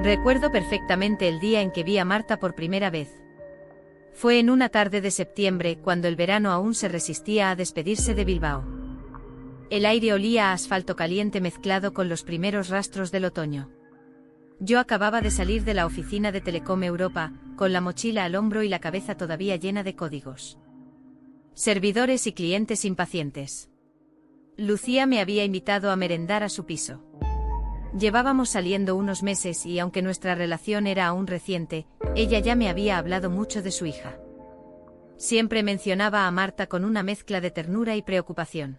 Recuerdo perfectamente el día en que vi a Marta por primera vez. Fue en una tarde de septiembre, cuando el verano aún se resistía a despedirse de Bilbao. El aire olía a asfalto caliente mezclado con los primeros rastros del otoño. Yo acababa de salir de la oficina de Telecom Europa, con la mochila al hombro y la cabeza todavía llena de códigos. Servidores y clientes impacientes. Lucía me había invitado a merendar a su piso. Llevábamos saliendo unos meses y aunque nuestra relación era aún reciente, ella ya me había hablado mucho de su hija. Siempre mencionaba a Marta con una mezcla de ternura y preocupación.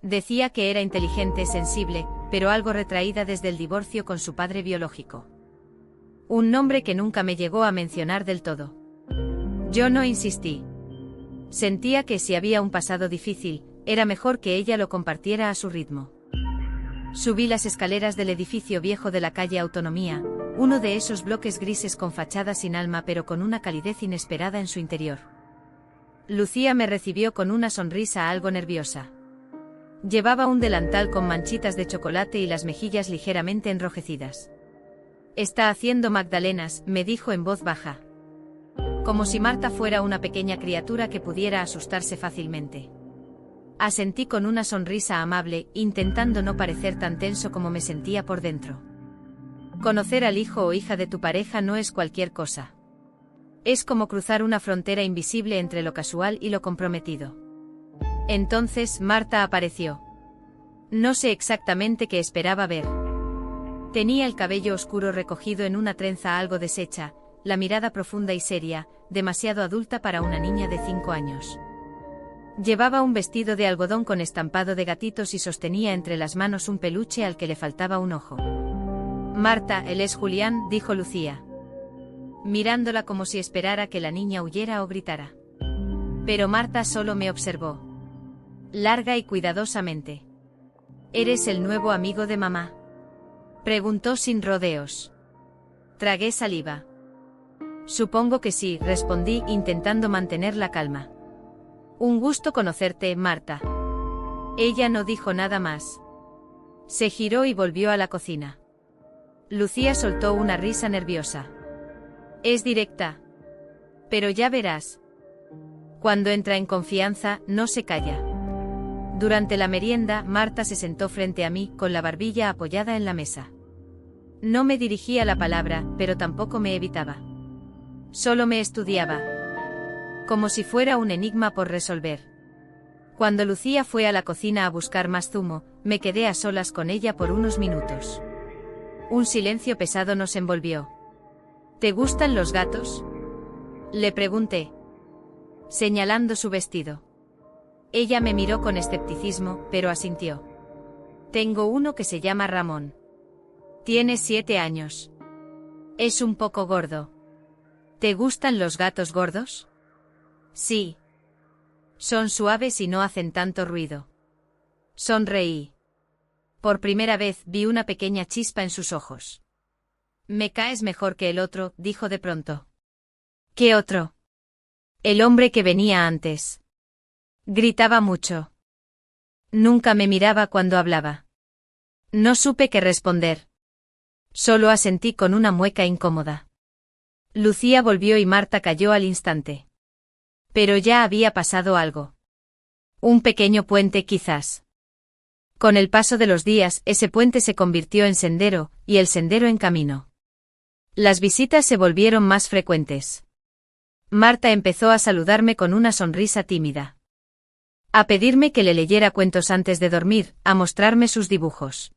Decía que era inteligente, sensible, pero algo retraída desde el divorcio con su padre biológico. Un nombre que nunca me llegó a mencionar del todo. Yo no insistí. Sentía que si había un pasado difícil, era mejor que ella lo compartiera a su ritmo. Subí las escaleras del edificio viejo de la calle Autonomía, uno de esos bloques grises con fachada sin alma pero con una calidez inesperada en su interior. Lucía me recibió con una sonrisa algo nerviosa. Llevaba un delantal con manchitas de chocolate y las mejillas ligeramente enrojecidas. «Está haciendo magdalenas», me dijo en voz baja. Como si Marta fuera una pequeña criatura que pudiera asustarse fácilmente. Asentí con una sonrisa amable, intentando no parecer tan tenso como me sentía por dentro. Conocer al hijo o hija de tu pareja no es cualquier cosa. Es como cruzar una frontera invisible entre lo casual y lo comprometido. Entonces Marta apareció. No sé exactamente qué esperaba ver. Tenía el cabello oscuro recogido en una trenza algo deshecha, la mirada profunda y seria, demasiado adulta para una niña de 5 años. Llevaba un vestido de algodón con estampado de gatitos y sostenía entre las manos un peluche al que le faltaba un ojo. «Marta, él es Julián», dijo Lucía, mirándola como si esperara que la niña huyera o gritara. Pero Marta solo me observó. Larga y cuidadosamente. «¿Eres el nuevo amigo de mamá?», preguntó sin rodeos. Tragué saliva. «Supongo que sí», respondí intentando mantener la calma. «Un gusto conocerte, Marta». Ella no dijo nada más. Se giró y volvió a la cocina. Lucía soltó una risa nerviosa. «Es directa. Pero ya verás. Cuando entra en confianza, no se calla». Durante la merienda, Marta se sentó frente a mí, con la barbilla apoyada en la mesa. No me dirigía la palabra, pero tampoco me evitaba. Solo me estudiaba. Como si fuera un enigma por resolver. Cuando Lucía fue a la cocina a buscar más zumo, me quedé a solas con ella por unos minutos. Un silencio pesado nos envolvió. «¿Te gustan los gatos?», le pregunté, señalando su vestido. Ella me miró con escepticismo, pero asintió. «Tengo uno que se llama Ramón. Tiene 7 años. Es un poco gordo». «¿Te gustan los gatos gordos?». «Sí. Son suaves y no hacen tanto ruido». Sonreí. Por primera vez vi una pequeña chispa en sus ojos. «Me caes mejor que el otro», dijo de pronto. «¿Qué otro?». «El hombre que venía antes». Gritaba mucho. Nunca me miraba cuando hablaba. No supe qué responder. Solo asentí con una mueca incómoda. Lucía volvió y Marta calló al instante. Pero ya había pasado algo. Un pequeño puente quizás. Con el paso de los días, ese puente se convirtió en sendero, y el sendero en camino. Las visitas se volvieron más frecuentes. Marta empezó a saludarme con una sonrisa tímida. A pedirme que le leyera cuentos antes de dormir, a mostrarme sus dibujos.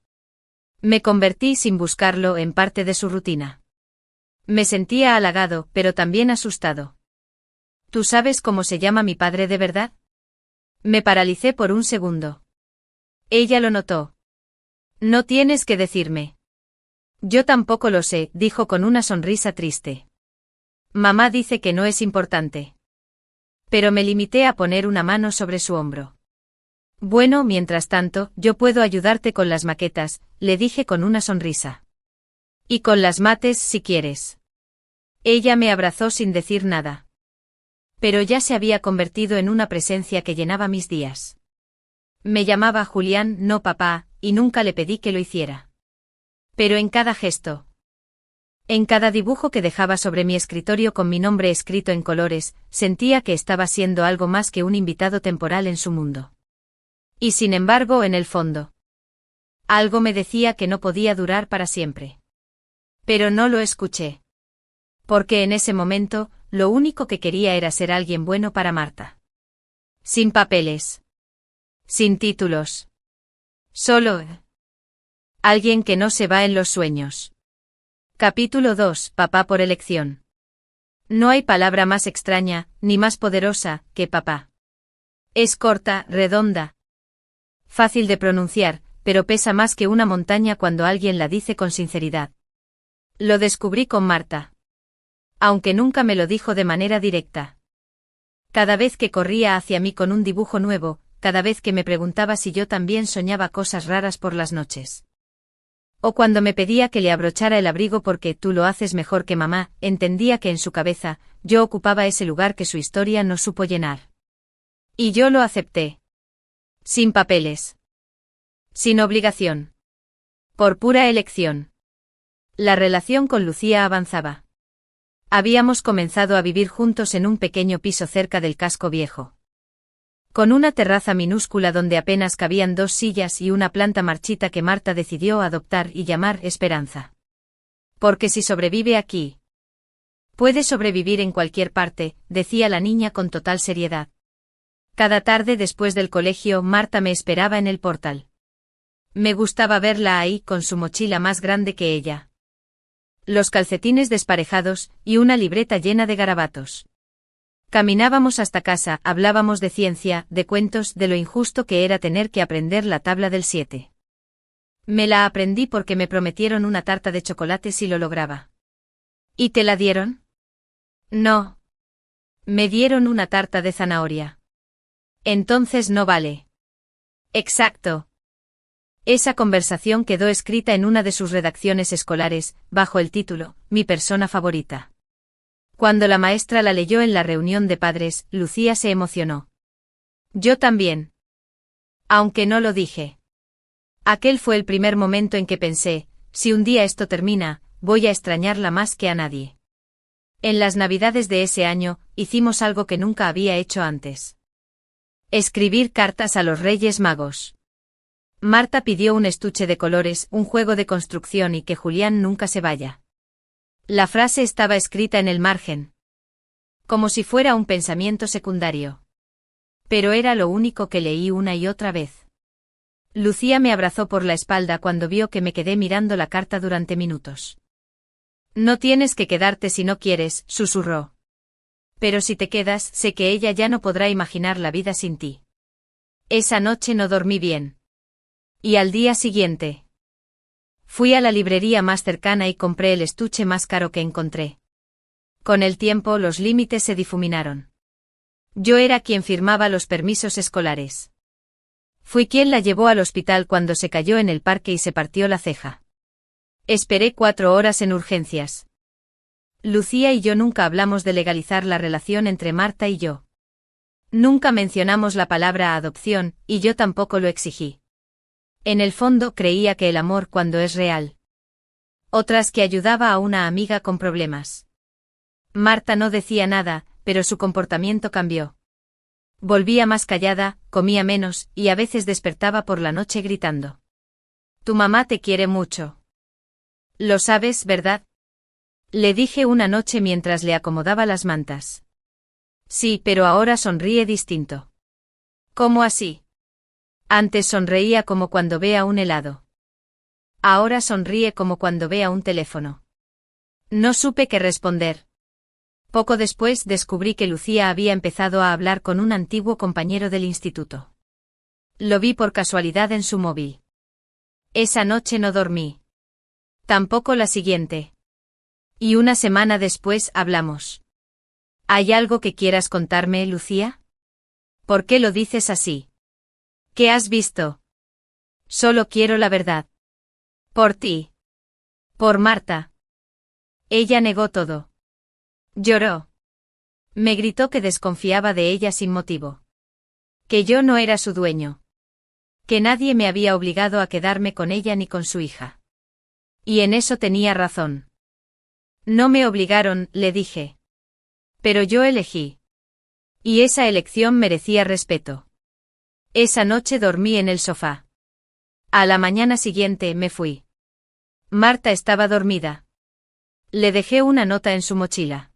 Me convertí sin buscarlo en parte de su rutina. Me sentía halagado, pero también asustado. «¿Tú sabes cómo se llama mi padre de verdad?». Me paralicé por un segundo. Ella lo notó. «No tienes que decirme». «Yo tampoco lo sé», dijo con una sonrisa triste. «Mamá dice que no es importante». Pero me limité a poner una mano sobre su hombro. «Bueno, mientras tanto, yo puedo ayudarte con las maquetas», le dije con una sonrisa. «Y con las mates si quieres». Ella me abrazó sin decir nada. Pero ya se había convertido en una presencia que llenaba mis días. Me llamaba Julián, no papá, y nunca le pedí que lo hiciera. Pero en cada gesto, En cada dibujo que dejaba sobre mi escritorio con mi nombre escrito en colores, sentía que estaba siendo algo más que un invitado temporal en su mundo. Y sin embargo, en el fondo, algo me decía que no podía durar para siempre. Pero no lo escuché. Porque en ese momento, lo único que quería era ser alguien bueno para Marta. Sin papeles. Sin títulos. Solo alguien que no se va en los sueños. Capítulo 2. Papá por elección. No hay palabra más extraña, ni más poderosa, que papá. Es corta, redonda, fácil de pronunciar, pero pesa más que una montaña cuando alguien la dice con sinceridad. Lo descubrí con Marta. Aunque nunca me lo dijo de manera directa. Cada vez que corría hacia mí con un dibujo nuevo, cada vez que me preguntaba si yo también soñaba cosas raras por las noches. O cuando me pedía que le abrochara el abrigo porque tú lo haces mejor que mamá, entendía que en su cabeza, yo ocupaba ese lugar que su historia no supo llenar. Y yo lo acepté. Sin papeles. Sin obligación. Por pura elección. La relación con Lucía avanzaba. Habíamos comenzado a vivir juntos en un pequeño piso cerca del casco viejo. Con una terraza minúscula donde apenas cabían 2 sillas y una planta marchita que Marta decidió adoptar y llamar Esperanza. Porque si sobrevive aquí, puede sobrevivir en cualquier parte, decía la niña con total seriedad. Cada tarde después del colegio, Marta me esperaba en el portal. Me gustaba verla ahí con su mochila más grande que ella. Los calcetines desparejados y una libreta llena de garabatos. Caminábamos hasta casa, hablábamos de ciencia, de cuentos, de lo injusto que era tener que aprender la tabla del 7. Me la aprendí porque me prometieron una tarta de chocolate si lo lograba. ¿Y te la dieron? No. Me dieron una tarta de zanahoria. Entonces no vale. Exacto. Esa conversación quedó escrita en una de sus redacciones escolares, bajo el título, Mi persona favorita. Cuando la maestra la leyó en la reunión de padres, Lucía se emocionó. Yo también. Aunque no lo dije. Aquel fue el primer momento en que pensé, si un día esto termina, voy a extrañarla más que a nadie. En las Navidades de ese año, hicimos algo que nunca había hecho antes. Escribir cartas a los Reyes Magos. Marta pidió un estuche de colores, un juego de construcción y que Julián nunca se vaya. La frase estaba escrita en el margen. Como si fuera un pensamiento secundario. Pero era lo único que leí una y otra vez. Lucía me abrazó por la espalda cuando vio que me quedé mirando la carta durante minutos. No tienes que quedarte si no quieres, susurró. Pero si te quedas, sé que ella ya no podrá imaginar la vida sin ti. Esa noche no dormí bien. Y al día siguiente. Fui a la librería más cercana y compré el estuche más caro que encontré. Con el tiempo los límites se difuminaron. Yo era quien firmaba los permisos escolares. Fui quien la llevó al hospital cuando se cayó en el parque y se partió la ceja. Esperé 4 horas en urgencias. Lucía y yo nunca hablamos de legalizar la relación entre Marta y yo. Nunca mencionamos la palabra adopción, y yo tampoco lo exigí. En el fondo creía que el amor cuando es real. Otras que ayudaba a una amiga con problemas. Marta no decía nada, pero su comportamiento cambió. Volvía más callada, comía menos, y a veces despertaba por la noche gritando. Tu mamá te quiere mucho. Lo sabes, ¿verdad? Le dije una noche mientras le acomodaba las mantas. Sí, pero ahora sonríe distinto. ¿Cómo así? Antes sonreía como cuando ve a un helado. Ahora sonríe como cuando ve a un teléfono. No supe qué responder. Poco después descubrí que Lucía había empezado a hablar con un antiguo compañero del instituto. Lo vi por casualidad en su móvil. Esa noche no dormí. Tampoco la siguiente. Y una semana después hablamos. ¿Hay algo que quieras contarme, Lucía? ¿Por qué lo dices así? ¿Qué has visto? Solo quiero la verdad. Por ti. Por Marta. Ella negó todo. Lloró. Me gritó que desconfiaba de ella sin motivo. Que yo no era su dueño. Que nadie me había obligado a quedarme con ella ni con su hija. Y en eso tenía razón. No me obligaron, le dije. Pero yo elegí. Y esa elección merecía respeto. Esa noche dormí en el sofá. A la mañana siguiente me fui. Marta estaba dormida. Le dejé una nota en su mochila.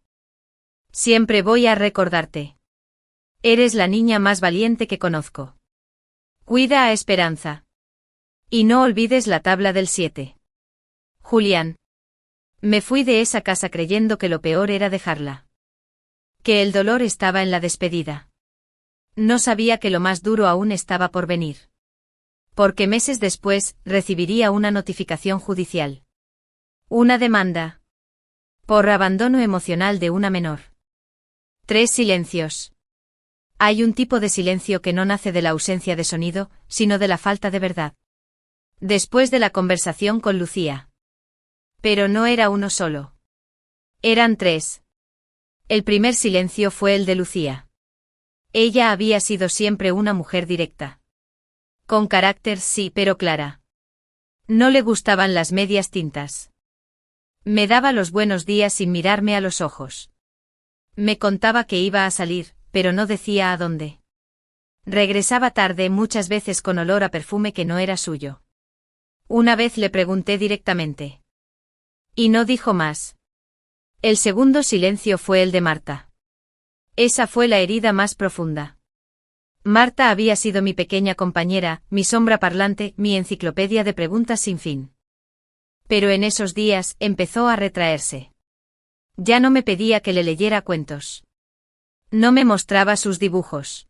Siempre voy a recordarte. Eres la niña más valiente que conozco. Cuida a Esperanza. Y no olvides la tabla del 7. Julián. Me fui de esa casa creyendo que lo peor era dejarla. Que el dolor estaba en la despedida. No sabía que lo más duro aún estaba por venir. Porque meses después, recibiría una notificación judicial. Una demanda. Por abandono emocional de una menor. 3 silencios. Hay un tipo de silencio que no nace de la ausencia de sonido, sino de la falta de verdad. Después de la conversación con Lucía. Pero no era uno solo. Eran 3. El primer silencio fue el de Lucía. Ella había sido siempre una mujer directa. Con carácter sí, pero clara. No le gustaban las medias tintas. Me daba los buenos días sin mirarme a los ojos. Me contaba que iba a salir, pero no decía a dónde. Regresaba tarde muchas veces con olor a perfume que no era suyo. Una vez le pregunté directamente. Y no dijo más. El segundo silencio fue el de Marta. Esa fue la herida más profunda. Marta había sido mi pequeña compañera, mi sombra parlante, mi enciclopedia de preguntas sin fin. Pero en esos días empezó a retraerse. Ya no me pedía que le leyera cuentos. No me mostraba sus dibujos.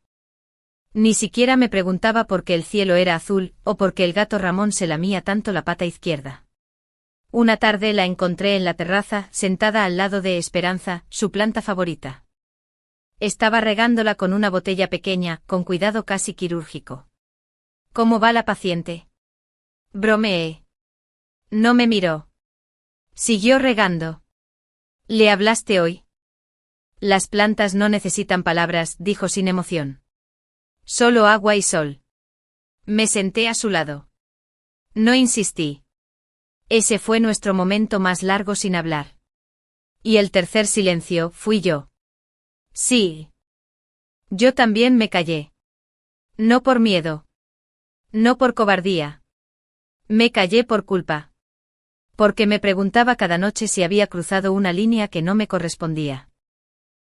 Ni siquiera me preguntaba por qué el cielo era azul, o por qué el gato Ramón se lamía tanto la pata izquierda. Una tarde la encontré en la terraza, sentada al lado de Esperanza, su planta favorita. Estaba regándola con una botella pequeña, con cuidado casi quirúrgico. ¿Cómo va la paciente? Bromeé. No me miró. Siguió regando. ¿Le hablaste hoy? Las plantas no necesitan palabras, dijo sin emoción. Solo agua y sol. Me senté a su lado. No insistí. Ese fue nuestro momento más largo sin hablar. Y el tercer silencio fui yo. Sí. Yo también me callé. No por miedo. No por cobardía. Me callé por culpa. Porque me preguntaba cada noche si había cruzado una línea que no me correspondía.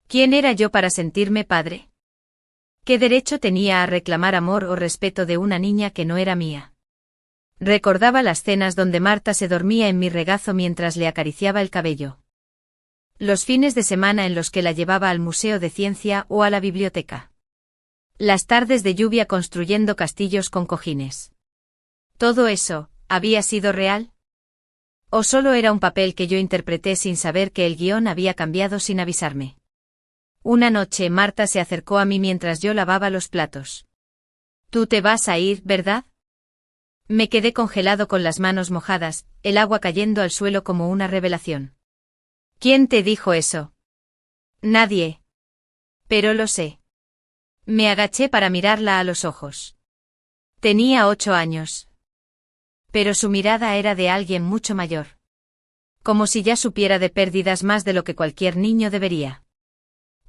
¿Quién era yo para sentirme padre? ¿Qué derecho tenía a reclamar amor o respeto de una niña que no era mía? Recordaba las cenas donde Marta se dormía en mi regazo mientras le acariciaba el cabello. Los fines de semana en los que la llevaba al Museo de Ciencia o a la biblioteca. Las tardes de lluvia construyendo castillos con cojines. ¿Todo eso había sido real? ¿O solo era un papel que yo interpreté sin saber que el guión había cambiado sin avisarme? Una noche Marta se acercó a mí mientras yo lavaba los platos. Tú te vas a ir, ¿verdad? Me quedé congelado con las manos mojadas, el agua cayendo al suelo como una revelación. ¿Quién te dijo eso? Nadie. Pero lo sé. Me agaché para mirarla a los ojos. Tenía 8 años. Pero su mirada era de alguien mucho mayor. Como si ya supiera de pérdidas más de lo que cualquier niño debería.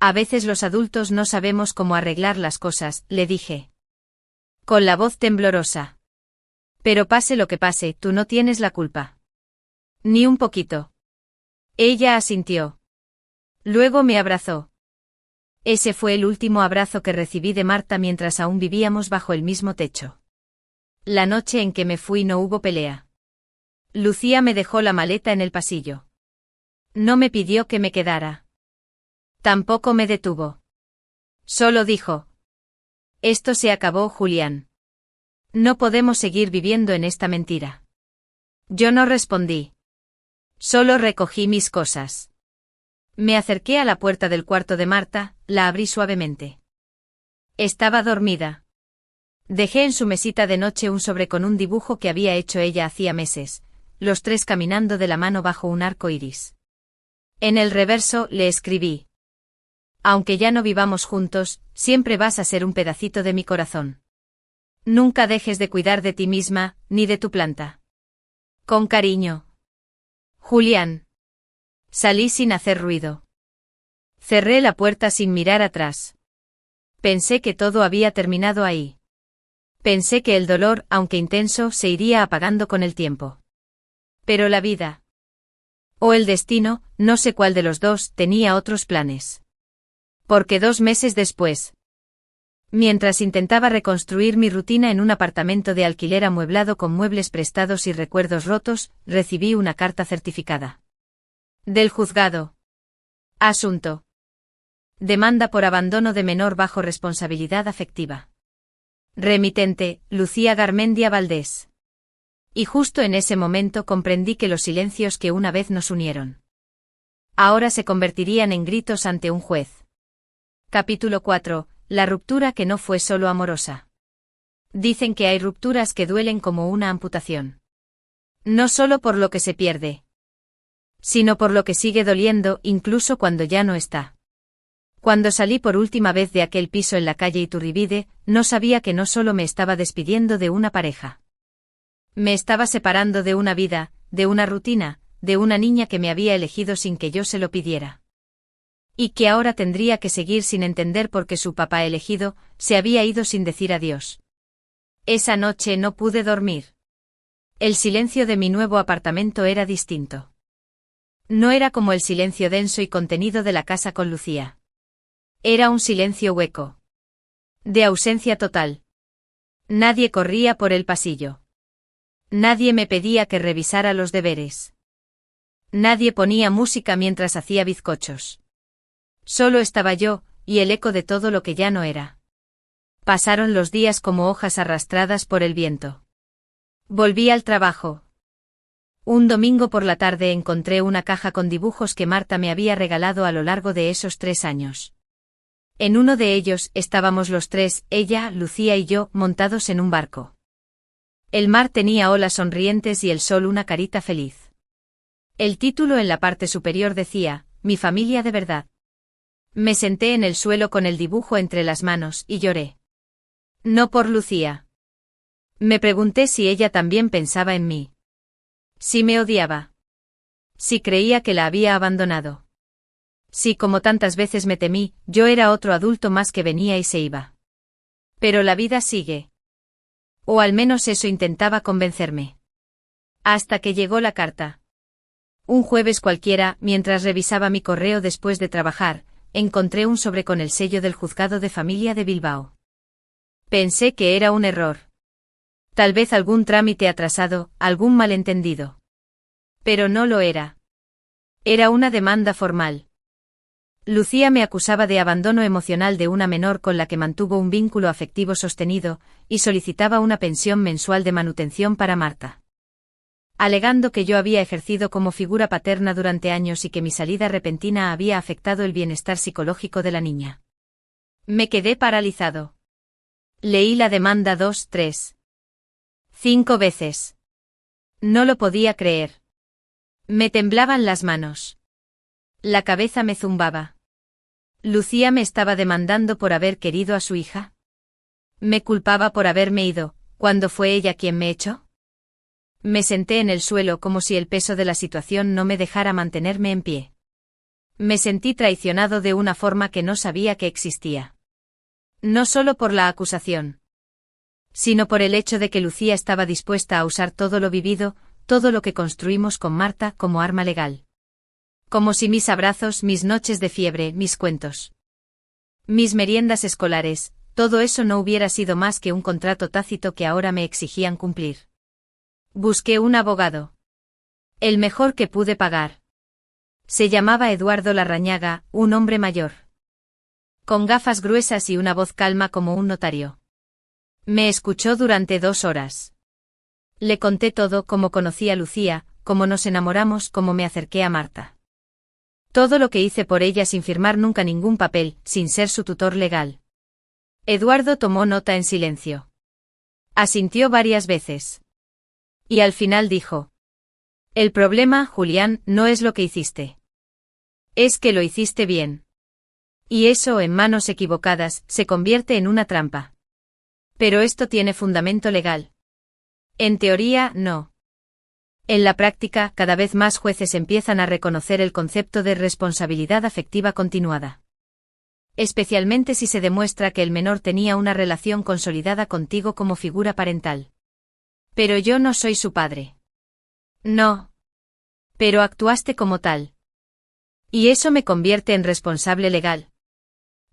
A veces los adultos no sabemos cómo arreglar las cosas, le dije. Con la voz temblorosa. Pero pase lo que pase, tú no tienes la culpa. Ni un poquito. Ella asintió. Luego me abrazó. Ese fue el último abrazo que recibí de Marta mientras aún vivíamos bajo el mismo techo. La noche en que me fui no hubo pelea. Lucía me dejó la maleta en el pasillo. No me pidió que me quedara. Tampoco me detuvo. Solo dijo. Esto se acabó, Julián. No podemos seguir viviendo en esta mentira. Yo no respondí. Solo recogí mis cosas. Me acerqué a la puerta del cuarto de Marta, la abrí suavemente. Estaba dormida. Dejé en su mesita de noche un sobre con un dibujo que había hecho ella hacía meses, los 3 caminando de la mano bajo un arco iris. En el reverso le escribí. Aunque ya no vivamos juntos, siempre vas a ser un pedacito de mi corazón. Nunca dejes de cuidar de ti misma, ni de tu planta. Con cariño. Julián. Salí sin hacer ruido. Cerré la puerta sin mirar atrás. Pensé que todo había terminado ahí. Pensé que el dolor, aunque intenso, se iría apagando con el tiempo. Pero la vida, o el destino, no sé cuál de los dos, tenía otros planes. Porque 2 meses después, mientras intentaba reconstruir mi rutina en un apartamento de alquiler amueblado con muebles prestados y recuerdos rotos, recibí una carta certificada. Del juzgado. Asunto: demanda por abandono de menor bajo responsabilidad afectiva. Remitente: Lucía Garmendia Valdés. Y justo en ese momento comprendí que los silencios que una vez nos unieron, ahora se convertirían en gritos ante un juez. Capítulo 4. La ruptura que no fue solo amorosa. Dicen que hay rupturas que duelen como una amputación. No solo por lo que se pierde, sino por lo que sigue doliendo incluso cuando ya no está. Cuando salí por última vez de aquel piso en la calle Iturribide, no sabía que no solo me estaba despidiendo de una pareja. Me estaba separando de una vida, de una rutina, de una niña que me había elegido sin que yo se lo pidiera. Y que ahora tendría que seguir sin entender por qué su papá elegido se había ido sin decir adiós. Esa noche no pude dormir. El silencio de mi nuevo apartamento era distinto. No era como el silencio denso y contenido de la casa con Lucía. Era un silencio hueco. De ausencia total. Nadie corría por el pasillo. Nadie me pedía que revisara los deberes. Nadie ponía música mientras hacía bizcochos. Solo estaba yo, y el eco de todo lo que ya no era. Pasaron los días como hojas arrastradas por el viento. Volví al trabajo. Un domingo por la tarde encontré una caja con dibujos que Marta me había regalado a lo largo de esos 3 años. En uno de ellos estábamos los tres, ella, Lucía y yo, montados en un barco. El mar tenía olas sonrientes y el sol una carita feliz. El título en la parte superior decía, Mi familia de verdad. Me senté en el suelo con el dibujo entre las manos y lloré. No por Lucía. Me pregunté si ella también pensaba en mí. Si me odiaba. Si creía que la había abandonado. Si, como tantas veces me temí, yo era otro adulto más que venía y se iba. Pero la vida sigue. O al menos eso intentaba convencerme. Hasta que llegó la carta. Un jueves cualquiera, mientras revisaba mi correo después de trabajar, encontré un sobre con el sello del Juzgado de Familia de Bilbao. Pensé que era un error. Tal vez algún trámite atrasado, algún malentendido. Pero no lo era. Era una demanda formal. Lucía me acusaba de abandono emocional de una menor con la que mantuvo un vínculo afectivo sostenido, y solicitaba una pensión mensual de manutención para Marta. Alegando que yo había ejercido como figura paterna durante años y que mi salida repentina había afectado el bienestar psicológico de la niña. Me quedé paralizado. Leí la demanda 2, 3, 5 veces. No lo podía creer. Me temblaban las manos. La cabeza me zumbaba. ¿Lucía me estaba demandando por haber querido a su hija? ¿Me culpaba por haberme ido, cuando fue ella quien me echó? Me senté en el suelo como si el peso de la situación no me dejara mantenerme en pie. Me sentí traicionado de una forma que no sabía que existía. No solo por la acusación, sino por el hecho de que Lucía estaba dispuesta a usar todo lo vivido, todo lo que construimos con Marta como arma legal. Como si mis abrazos, mis noches de fiebre, mis cuentos, mis meriendas escolares, todo eso no hubiera sido más que un contrato tácito que ahora me exigían cumplir. Busqué un abogado. El mejor que pude pagar. Se llamaba Eduardo Larrañaga, un hombre mayor. Con gafas gruesas y una voz calma como un notario. Me escuchó durante 2 horas. Le conté todo, cómo conocí a Lucía, cómo nos enamoramos, cómo me acerqué a Marta. Todo lo que hice por ella sin firmar nunca ningún papel, sin ser su tutor legal. Eduardo tomó nota en silencio. Asintió varias veces. Y al final dijo: El problema, Julián, no es lo que hiciste. Es que lo hiciste bien. Y eso, en manos equivocadas, se convierte en una trampa. Pero esto tiene fundamento legal. En teoría, no. En la práctica, cada vez más jueces empiezan a reconocer el concepto de responsabilidad afectiva continuada. Especialmente si se demuestra que el menor tenía una relación consolidada contigo como figura parental. Pero yo no soy su padre. No. Pero actuaste como tal. Y eso me convierte en responsable legal.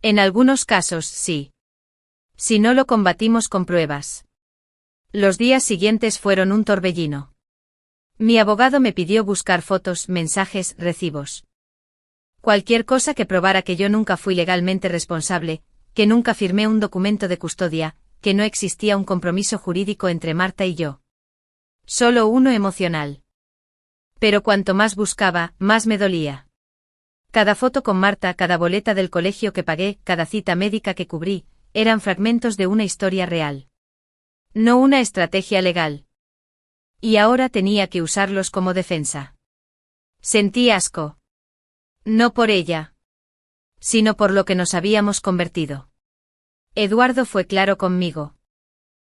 En algunos casos, sí. Si no lo combatimos con pruebas. Los días siguientes fueron un torbellino. Mi abogado me pidió buscar fotos, mensajes, recibos. Cualquier cosa que probara que yo nunca fui legalmente responsable, que nunca firmé un documento de custodia, que no existía un compromiso jurídico entre Marta y yo. Solo uno emocional. Pero cuanto más buscaba, más me dolía. Cada foto con Marta, cada boleta del colegio que pagué, cada cita médica que cubrí, eran fragmentos de una historia real. No una estrategia legal. Y ahora tenía que usarlos como defensa. Sentí asco. No por ella. Sino por lo que nos habíamos convertido. Eduardo fue claro conmigo.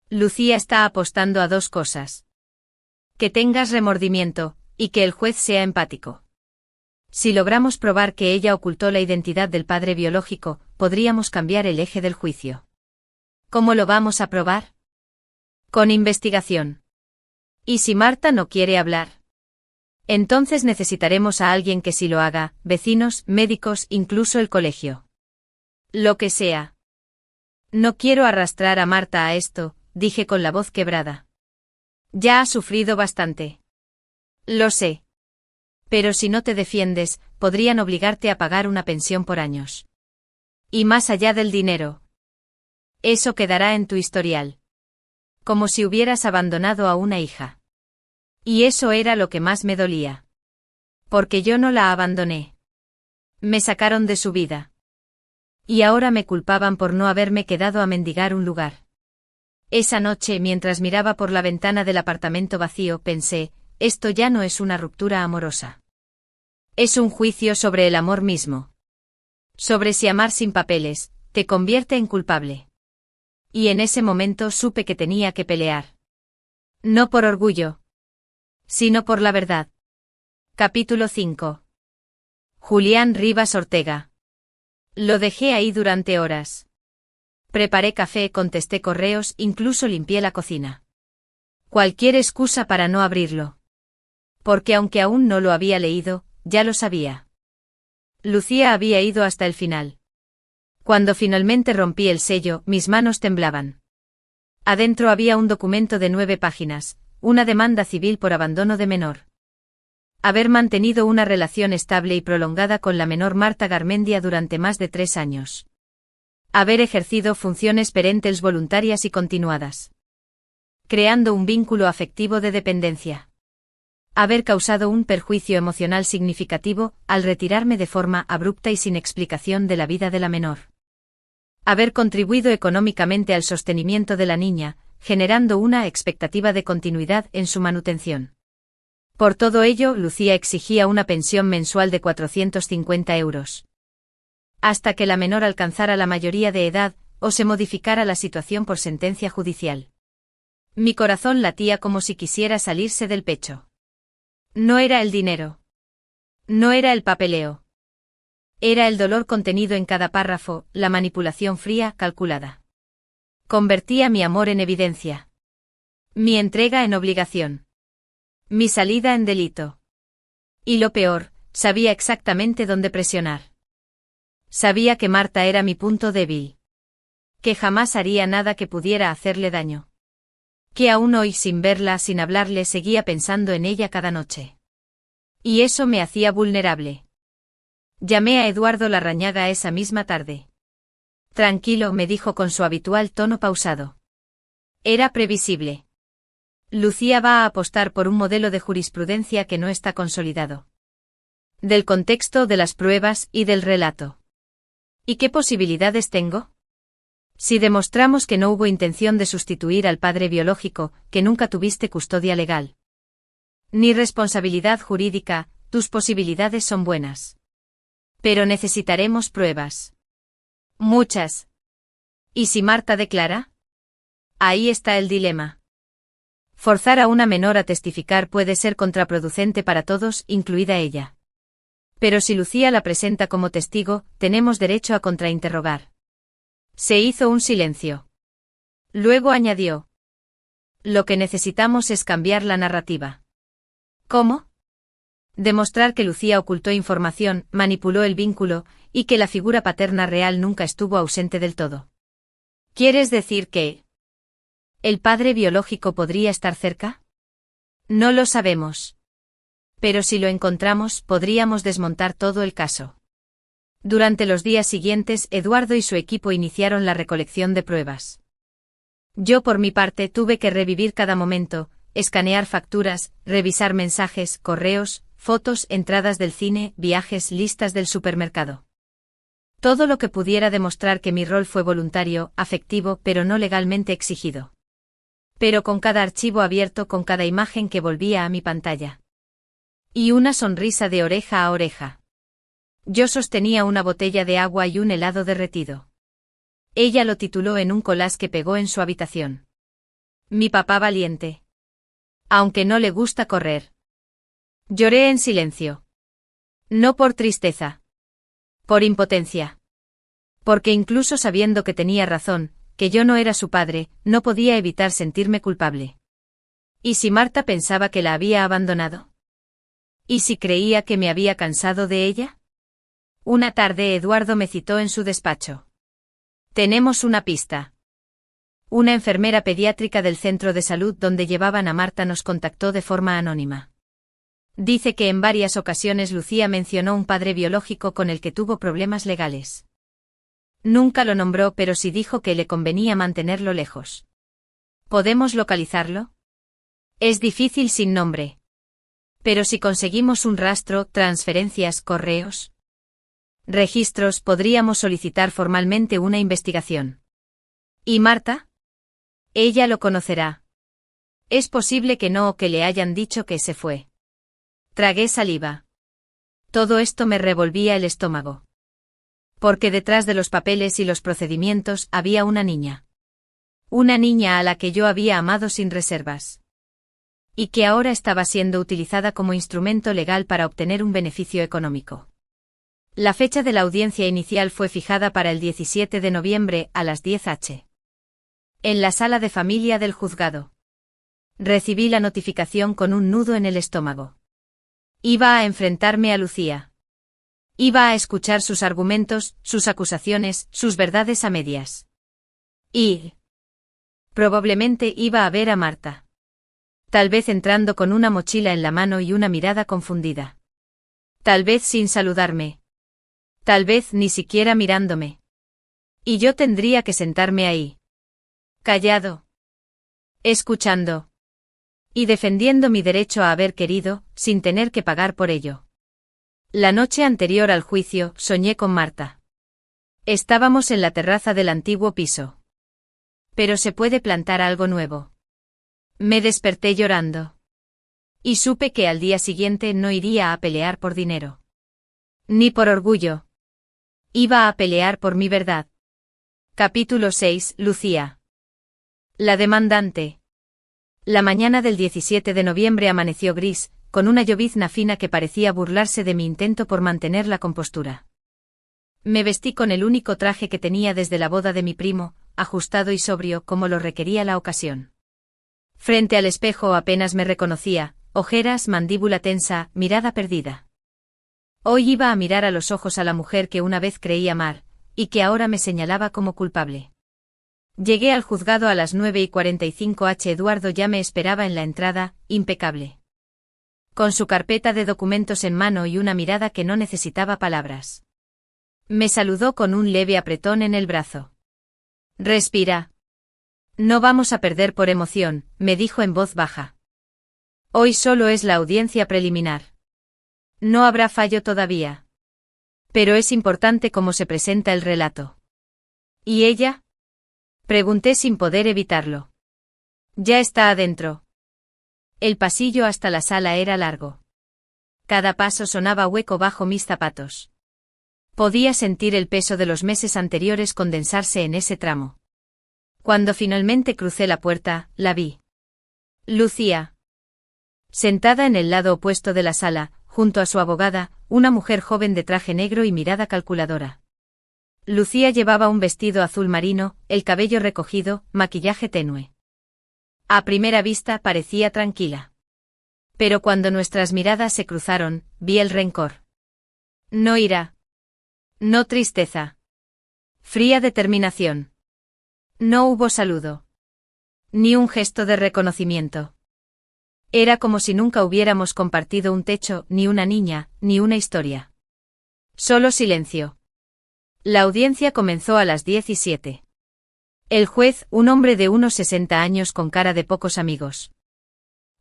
Lucía está apostando a dos cosas. Que tengas remordimiento, y que el juez sea empático. Si logramos probar que ella ocultó la identidad del padre biológico, podríamos cambiar el eje del juicio. ¿Cómo lo vamos a probar? Con investigación. ¿Y si Marta no quiere hablar? Entonces necesitaremos a alguien que sí lo haga, vecinos, médicos, incluso el colegio. Lo que sea. No quiero arrastrar a Marta a esto, dije con la voz quebrada. Ya ha sufrido bastante. Lo sé. Pero si no te defiendes, podrían obligarte a pagar una pensión por años. Y más allá del dinero. Eso quedará en tu historial. Como si hubieras abandonado a una hija. Y eso era lo que más me dolía. Porque yo no la abandoné. Me sacaron de su vida. Y ahora me culpaban por no haberme quedado a mendigar un lugar. Esa noche, mientras miraba por la ventana del apartamento vacío, pensé, esto ya no es una ruptura amorosa. Es un juicio sobre el amor mismo. Sobre si amar sin papeles, te convierte en culpable. Y en ese momento supe que tenía que pelear. No por orgullo. Sino por la verdad. Capítulo 5. Julián Rivas Ortega. Lo dejé ahí durante horas. Preparé café, contesté correos, incluso limpié la cocina. Cualquier excusa para no abrirlo. Porque aunque aún no lo había leído, ya lo sabía. Lucía había ido hasta el final. Cuando finalmente rompí el sello, mis manos temblaban. Adentro había un documento de 9 páginas. Una demanda civil por abandono de menor. Haber mantenido una relación estable y prolongada con la menor Marta Garmendia durante más de 3 años. Haber ejercido funciones parentales voluntarias y continuadas. Creando un vínculo afectivo de dependencia. Haber causado un perjuicio emocional significativo al retirarme de forma abrupta y sin explicación de la vida de la menor. Haber contribuido económicamente al sostenimiento de la niña, generando una expectativa de continuidad en su manutención. Por todo ello, Lucía exigía una pensión mensual de 450 euros. Hasta que la menor alcanzara la mayoría de edad, o se modificara la situación por sentencia judicial. Mi corazón latía como si quisiera salirse del pecho. No era el dinero. No era el papeleo. Era el dolor contenido en cada párrafo, la manipulación fría, calculada. Convertía mi amor en evidencia. Mi entrega en obligación. Mi salida en delito. Y lo peor, sabía exactamente dónde presionar. Sabía que Marta era mi punto débil. Que jamás haría nada que pudiera hacerle daño. Que aún hoy, sin verla, sin hablarle, seguía pensando en ella cada noche. Y eso me hacía vulnerable. Llamé a Eduardo Larrañaga esa misma tarde. Tranquilo, me dijo con su habitual tono pausado. Era previsible. Lucía va a apostar por un modelo de jurisprudencia que no está consolidado. Del contexto, de las pruebas y del relato. ¿Y qué posibilidades tengo? Si demostramos que no hubo intención de sustituir al padre biológico, que nunca tuviste custodia legal. Ni responsabilidad jurídica, tus posibilidades son buenas. Pero necesitaremos pruebas. Muchas. ¿Y si Marta declara? Ahí está el dilema. Forzar a una menor a testificar puede ser contraproducente para todos, incluida ella. Pero si Lucía la presenta como testigo, tenemos derecho a contrainterrogar. Se hizo un silencio. Luego añadió: lo que necesitamos es cambiar la narrativa. ¿Cómo? Demostrar que Lucía ocultó información, manipuló el vínculo, y que la figura paterna real nunca estuvo ausente del todo. ¿Quieres decir que el padre biológico podría estar cerca? No lo sabemos. Pero si lo encontramos, podríamos desmontar todo el caso. Durante los días siguientes, Eduardo y su equipo iniciaron la recolección de pruebas. Yo por mi parte tuve que revivir cada momento, escanear facturas, revisar mensajes, correos, fotos, entradas del cine, viajes, listas del supermercado. Todo lo que pudiera demostrar que mi rol fue voluntario, afectivo, pero no legalmente exigido. Pero con cada archivo abierto, con cada imagen que volvía a mi pantalla. Y una sonrisa de oreja a oreja. Yo sostenía una botella de agua y un helado derretido. Ella lo tituló en un collage que pegó en su habitación. Mi papá valiente. Aunque no le gusta correr. Lloré en silencio. No por tristeza. Por impotencia. Porque incluso sabiendo que tenía razón, que yo no era su padre, no podía evitar sentirme culpable. ¿Y si Marta pensaba que la había abandonado? ¿Y si creía que me había cansado de ella? Una tarde Eduardo me citó en su despacho. Tenemos una pista. Una enfermera pediátrica del centro de salud donde llevaban a Marta nos contactó de forma anónima. Dice que en varias ocasiones Lucía mencionó un padre biológico con el que tuvo problemas legales. Nunca lo nombró, pero sí dijo que le convenía mantenerlo lejos. ¿Podemos localizarlo? Es difícil sin nombre. Pero si conseguimos un rastro, transferencias, correos, registros, podríamos solicitar formalmente una investigación. ¿Y Marta? Ella lo conocerá. Es posible que no, o que le hayan dicho que se fue. Tragué saliva. Todo esto me revolvía el estómago. Porque detrás de los papeles y los procedimientos había una niña. Una niña a la que yo había amado sin reservas. Y que ahora estaba siendo utilizada como instrumento legal para obtener un beneficio económico. La fecha de la audiencia inicial fue fijada para el 17 de noviembre a las 10 h. En la sala de familia del juzgado. Recibí la notificación con un nudo en el estómago. Iba a enfrentarme a Lucía. Iba a escuchar sus argumentos, sus acusaciones, sus verdades a medias. Y probablemente iba a ver a Marta. Tal vez entrando con una mochila en la mano y una mirada confundida. Tal vez sin saludarme. Tal vez ni siquiera mirándome. Y yo tendría que sentarme ahí. Callado. Escuchando. Y defendiendo mi derecho a haber querido, sin tener que pagar por ello. La noche anterior al juicio, soñé con Marta. Estábamos en la terraza del antiguo piso. Pero se puede plantar algo nuevo. Me desperté llorando. Y supe que al día siguiente no iría a pelear por dinero. Ni por orgullo. Iba a pelear por mi verdad. Capítulo 6. Lucía. La demandante. La mañana del 17 de noviembre amaneció gris, con una llovizna fina que parecía burlarse de mi intento por mantener la compostura. Me vestí con el único traje que tenía desde la boda de mi primo, ajustado y sobrio como lo requería la ocasión. Frente al espejo apenas me reconocía, ojeras, mandíbula tensa, mirada perdida. Hoy iba a mirar a los ojos a la mujer que una vez creí amar, y que ahora me señalaba como culpable. Llegué al juzgado a las 9:45 h. Eduardo ya me esperaba en la entrada, impecable. Con su carpeta de documentos en mano y una mirada que no necesitaba palabras. Me saludó con un leve apretón en el brazo. Respira. No vamos a perder por emoción, me dijo en voz baja. Hoy solo es la audiencia preliminar. No habrá fallo todavía. Pero es importante cómo se presenta el relato. ¿Y ella? Pregunté sin poder evitarlo. Ya está adentro. El pasillo hasta la sala era largo. Cada paso sonaba hueco bajo mis zapatos. Podía sentir el peso de los meses anteriores condensarse en ese tramo. Cuando finalmente crucé la puerta, la vi. Lucía. Sentada en el lado opuesto de la sala, junto a su abogada, una mujer joven de traje negro y mirada calculadora. Lucía llevaba un vestido azul marino, el cabello recogido, maquillaje tenue. A primera vista parecía tranquila. Pero cuando nuestras miradas se cruzaron, vi el rencor. No ira. No tristeza. Fría determinación. No hubo saludo. Ni un gesto de reconocimiento. Era como si nunca hubiéramos compartido un techo, ni una niña, ni una historia. Solo silencio. La audiencia comenzó a las 17. El juez, un hombre de unos 60 años con cara de pocos amigos.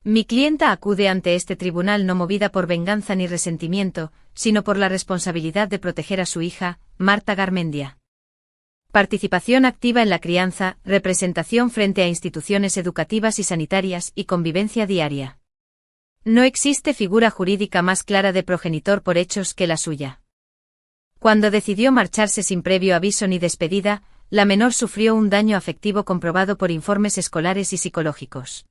Mi clienta acude ante este tribunal no movida por venganza ni resentimiento, sino por la responsabilidad de proteger a su hija, Marta Garmendia. Participación activa en la crianza, representación frente a instituciones educativas y sanitarias y convivencia diaria. No existe figura jurídica más clara de progenitor por hechos que la suya. Cuando decidió marcharse sin previo aviso ni despedida, la menor sufrió un daño afectivo comprobado por informes escolares y psicológicos.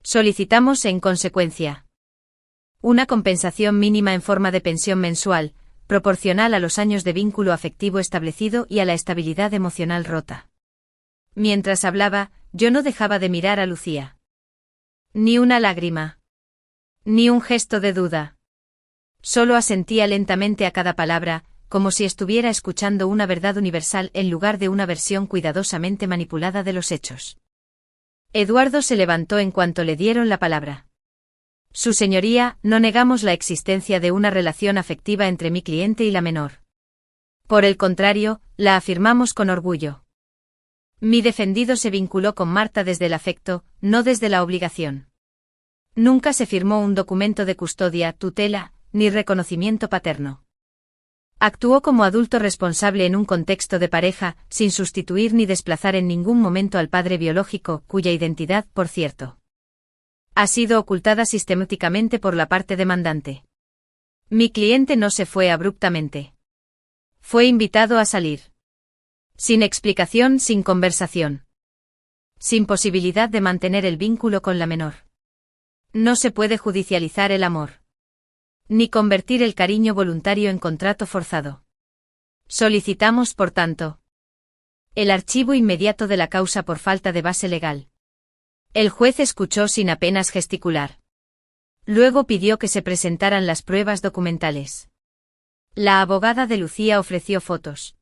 Solicitamos, en consecuencia, una compensación mínima en forma de pensión mensual, proporcional a los años de vínculo afectivo establecido y a la estabilidad emocional rota. Mientras hablaba, yo no dejaba de mirar a Lucía. Ni una lágrima. Ni un gesto de duda. Solo asentía lentamente a cada palabra, como si estuviera escuchando una verdad universal en lugar de una versión cuidadosamente manipulada de los hechos. Eduardo se levantó en cuanto le dieron la palabra. Su señoría, no negamos la existencia de una relación afectiva entre mi cliente y la menor. Por el contrario, la afirmamos con orgullo. Mi defendido se vinculó con Marta desde el afecto, no desde la obligación. Nunca se firmó un documento de custodia, tutela, ni reconocimiento paterno. Actuó como adulto responsable en un contexto de pareja, sin sustituir ni desplazar en ningún momento al padre biológico, cuya identidad, por cierto, ha sido ocultada sistemáticamente por la parte demandante. Mi cliente no se fue abruptamente. Fue invitado a salir. Sin explicación, sin conversación. Sin posibilidad de mantener el vínculo con la menor. No se puede judicializar el amor. Ni convertir el cariño voluntario en contrato forzado. Solicitamos, por tanto, el archivo inmediato de la causa por falta de base legal. El juez escuchó sin apenas gesticular. Luego pidió que se presentaran las pruebas documentales. La abogada de Lucía ofreció fotos.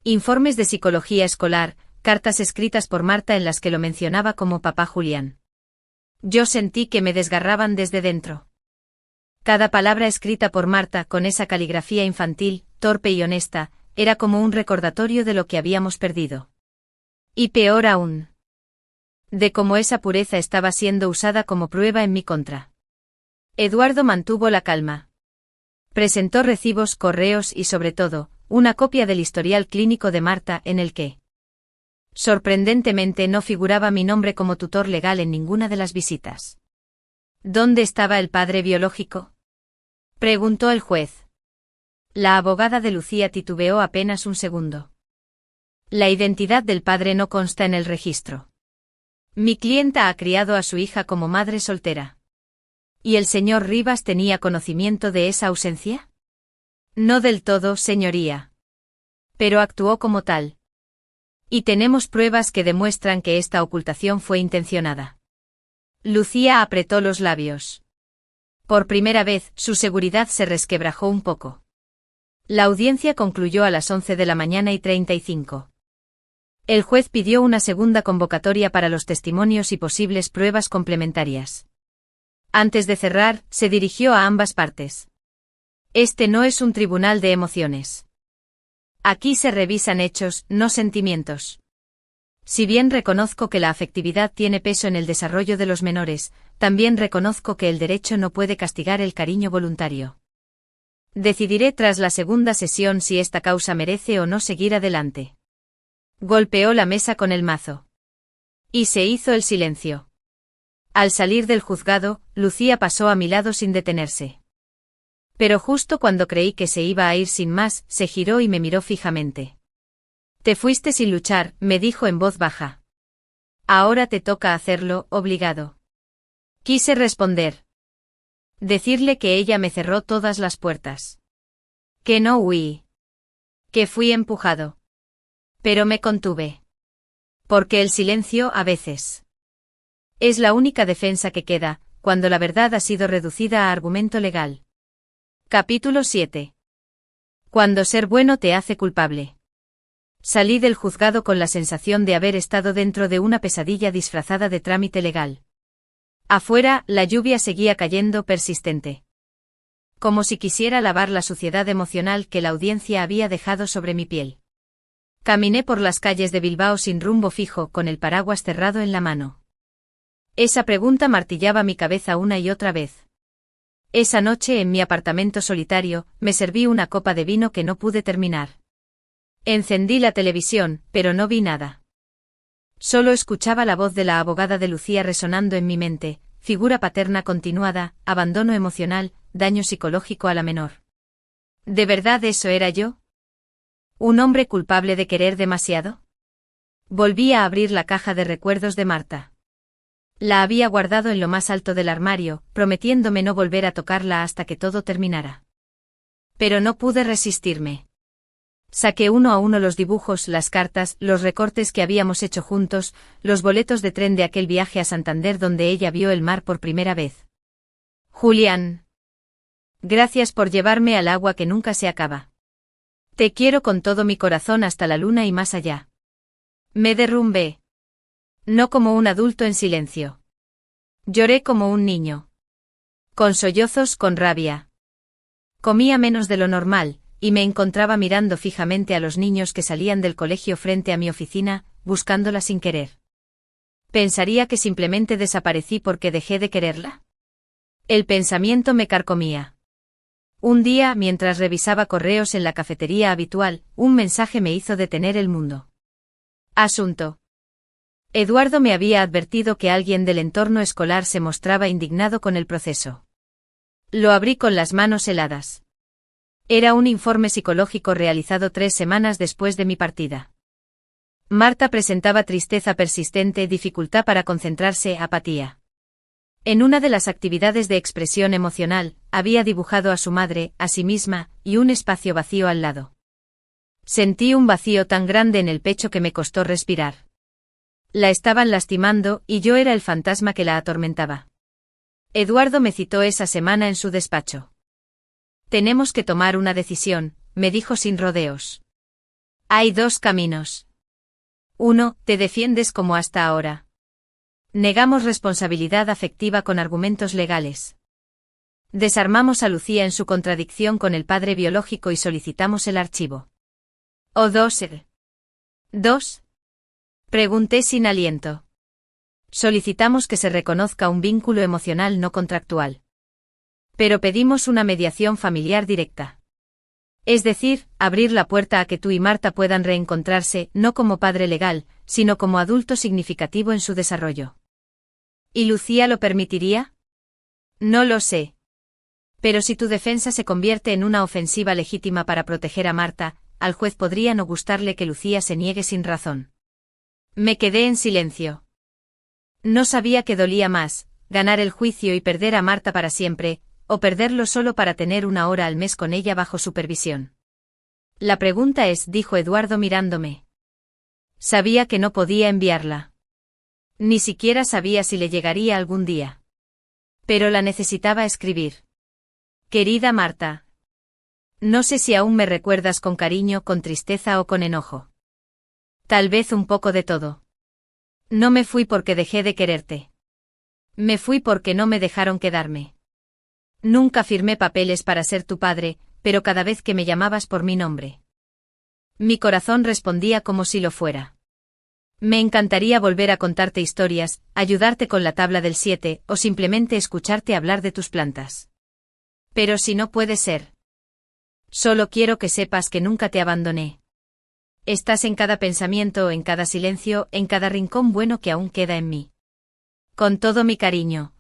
Informes de psicología escolar, cartas escritas por Marta en las que lo mencionaba como papá Julián. Yo sentí que me desgarraban desde dentro. Cada palabra escrita por Marta con esa caligrafía infantil, torpe y honesta, era como un recordatorio de lo que habíamos perdido. Y peor aún, de cómo esa pureza estaba siendo usada como prueba en mi contra. Eduardo mantuvo la calma. Presentó recibos, correos y sobre todo, una copia del historial clínico de Marta en el que, sorprendentemente, no figuraba mi nombre como tutor legal en ninguna de las visitas. ¿Dónde estaba el padre biológico?, preguntó el juez. La abogada de Lucía titubeó apenas un segundo. La identidad del padre no consta en el registro. Mi clienta ha criado a su hija como madre soltera. ¿Y el señor Rivas tenía conocimiento de esa ausencia? No del todo, señoría. Pero actuó como tal. Y tenemos pruebas que demuestran que esta ocultación fue intencionada. Lucía apretó los labios. Por primera vez, su seguridad se resquebrajó un poco. La audiencia concluyó a las 11 de la mañana y 35. El juez pidió una segunda convocatoria para los testimonios y posibles pruebas complementarias. Antes de cerrar, se dirigió a ambas partes. Este no es un tribunal de emociones. Aquí se revisan hechos, no sentimientos. Si bien reconozco que la afectividad tiene peso en el desarrollo de los menores, también reconozco que el derecho no puede castigar el cariño voluntario. Decidiré tras la segunda sesión si esta causa merece o no seguir adelante. Golpeó la mesa con el mazo. Y se hizo el silencio. Al salir del juzgado, Lucía pasó a mi lado sin detenerse. Pero justo cuando creí que se iba a ir sin más, se giró y me miró fijamente. Te fuiste sin luchar, me dijo en voz baja. Ahora te toca hacerlo, obligado. Quise responder. Decirle que ella me cerró todas las puertas. Que no huí. Que fui empujado. Pero me contuve. Porque el silencio, a veces, es la única defensa que queda, cuando la verdad ha sido reducida a argumento legal. Capítulo 7. Cuando ser bueno te hace culpable. Salí del juzgado con la sensación de haber estado dentro de una pesadilla disfrazada de trámite legal. Afuera, la lluvia seguía cayendo persistente. Como si quisiera lavar la suciedad emocional que la audiencia había dejado sobre mi piel. Caminé por las calles de Bilbao sin rumbo fijo, con el paraguas cerrado en la mano. Esa pregunta martillaba mi cabeza una y otra vez. Esa noche en mi apartamento solitario, me serví una copa de vino que no pude terminar. Encendí la televisión, pero no vi nada. Solo escuchaba la voz de la abogada de Lucía resonando en mi mente, figura paterna continuada, abandono emocional, daño psicológico a la menor. ¿De verdad eso era yo? ¿Un hombre culpable de querer demasiado? Volví a abrir la caja de recuerdos de Marta. La había guardado en lo más alto del armario, prometiéndome no volver a tocarla hasta que todo terminara. Pero no pude resistirme. Saqué uno a uno los dibujos, las cartas, los recortes que habíamos hecho juntos, los boletos de tren de aquel viaje a Santander donde ella vio el mar por primera vez. Julián. Gracias por llevarme al agua que nunca se acaba. Te quiero con todo mi corazón hasta la luna y más allá. Me derrumbé. No como un adulto en silencio. Lloré como un niño. Con sollozos, con rabia. Comía menos de lo normal, y me encontraba mirando fijamente a los niños que salían del colegio frente a mi oficina, buscándola sin querer. ¿Pensaría que simplemente desaparecí porque dejé de quererla? El pensamiento me carcomía. Un día, mientras revisaba correos en la cafetería habitual, un mensaje me hizo detener el mundo. Asunto. Eduardo me había advertido que alguien del entorno escolar se mostraba indignado con el proceso. Lo abrí con las manos heladas. Era un informe psicológico realizado 3 semanas después de mi partida. Marta presentaba tristeza persistente, dificultad para concentrarse, apatía. En una de las actividades de expresión emocional, había dibujado a su madre, a sí misma, y un espacio vacío al lado. Sentí un vacío tan grande en el pecho que me costó respirar. La estaban lastimando, y yo era el fantasma que la atormentaba. Eduardo me citó esa semana en su despacho. Tenemos que tomar una decisión, me dijo sin rodeos. Hay 2 caminos. 1, te defiendes como hasta ahora. Negamos responsabilidad afectiva con argumentos legales. Desarmamos a Lucía en su contradicción con el padre biológico y solicitamos el archivo. O 2. ¿2? Pregunté sin aliento. Solicitamos que se reconozca un vínculo emocional no contractual. Pero pedimos una mediación familiar directa. Es decir, abrir la puerta a que tú y Marta puedan reencontrarse, no como padre legal, sino como adulto significativo en su desarrollo. ¿Y Lucía lo permitiría? No lo sé. Pero si tu defensa se convierte en una ofensiva legítima para proteger a Marta, al juez podría no gustarle que Lucía se niegue sin razón. Me quedé en silencio. No sabía qué dolía más, ganar el juicio y perder a Marta para siempre, o perderlo solo para tener 1 hora al mes con ella bajo supervisión. La pregunta es, dijo Eduardo mirándome. Sabía que no podía enviarla. Ni siquiera sabía si le llegaría algún día. Pero la necesitaba escribir. Querida Marta. No sé si aún me recuerdas con cariño, con tristeza o con enojo. Tal vez un poco de todo. No me fui porque dejé de quererte. Me fui porque no me dejaron quedarme. Nunca firmé papeles para ser tu padre, pero cada vez que me llamabas por mi nombre, mi corazón respondía como si lo fuera. Me encantaría volver a contarte historias, ayudarte con la tabla del 7, o simplemente escucharte hablar de tus plantas. Pero si no puede ser. Solo quiero que sepas que nunca te abandoné. Estás en cada pensamiento, en cada silencio, en cada rincón bueno que aún queda en mí. Con todo mi cariño.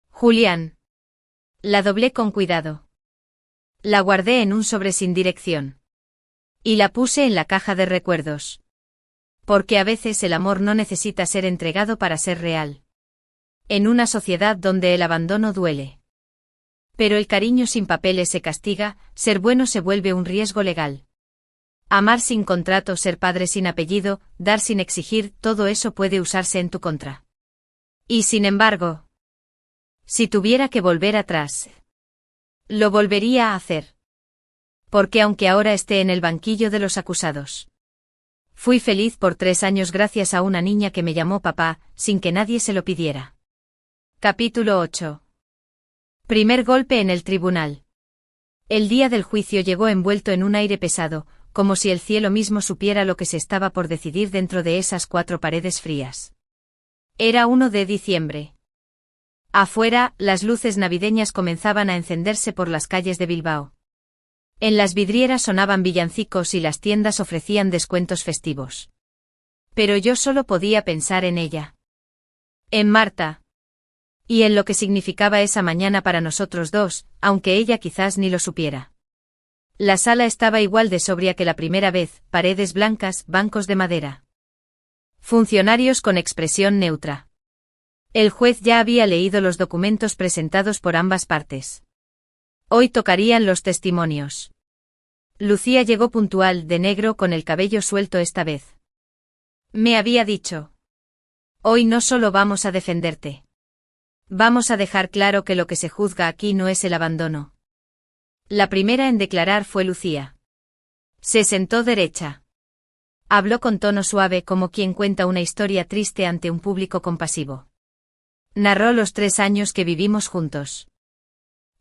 Julián. La doblé con cuidado. La guardé en un sobre sin dirección. Y la puse en la caja de recuerdos. Porque a veces el amor no necesita ser entregado para ser real. En una sociedad donde el abandono duele. Pero el cariño sin papeles se castiga, ser bueno se vuelve un riesgo legal. Amar sin contrato, ser padre sin apellido, dar sin exigir, todo eso puede usarse en tu contra. Y sin embargo, si tuviera que volver atrás, lo volvería a hacer. Porque aunque ahora esté en el banquillo de los acusados, fui feliz por 3 años gracias a una niña que me llamó papá, sin que nadie se lo pidiera. Capítulo 8. Primer golpe en el tribunal. El día del juicio llegó envuelto en un aire pesado, como si el cielo mismo supiera lo que se estaba por decidir dentro de esas 4 paredes frías. Era 1 de diciembre. Afuera, las luces navideñas comenzaban a encenderse por las calles de Bilbao. En las vidrieras sonaban villancicos y las tiendas ofrecían descuentos festivos. Pero yo solo podía pensar en ella. En Marta. Y en lo que significaba esa mañana para nosotros dos, aunque ella quizás ni lo supiera. La sala estaba igual de sobria que la primera vez, paredes blancas, bancos de madera. Funcionarios con expresión neutra. El juez ya había leído los documentos presentados por ambas partes. Hoy tocarían los testimonios. Lucía llegó puntual, de negro, con el cabello suelto esta vez. Me había dicho: hoy no solo vamos a defenderte. Vamos a dejar claro que lo que se juzga aquí no es el abandono. La primera en declarar fue Lucía. Se sentó derecha. Habló con tono suave como quien cuenta una historia triste ante un público compasivo. Narró los 3 años que vivimos juntos.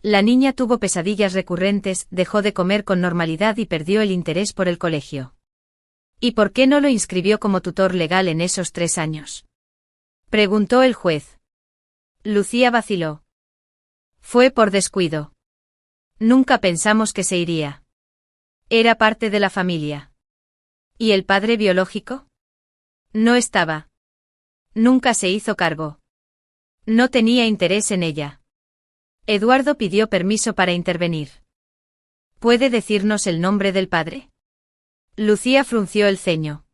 La niña tuvo pesadillas recurrentes, dejó de comer con normalidad y perdió el interés por el colegio. ¿Y por qué no lo inscribió como tutor legal en esos 3 años? Preguntó el juez. Lucía vaciló. Fue por descuido. Nunca pensamos que se iría. Era parte de la familia. ¿Y el padre biológico? No estaba. Nunca se hizo cargo. No tenía interés en ella. Eduardo pidió permiso para intervenir. ¿Puede decirnos el nombre del padre? Lucía frunció el ceño.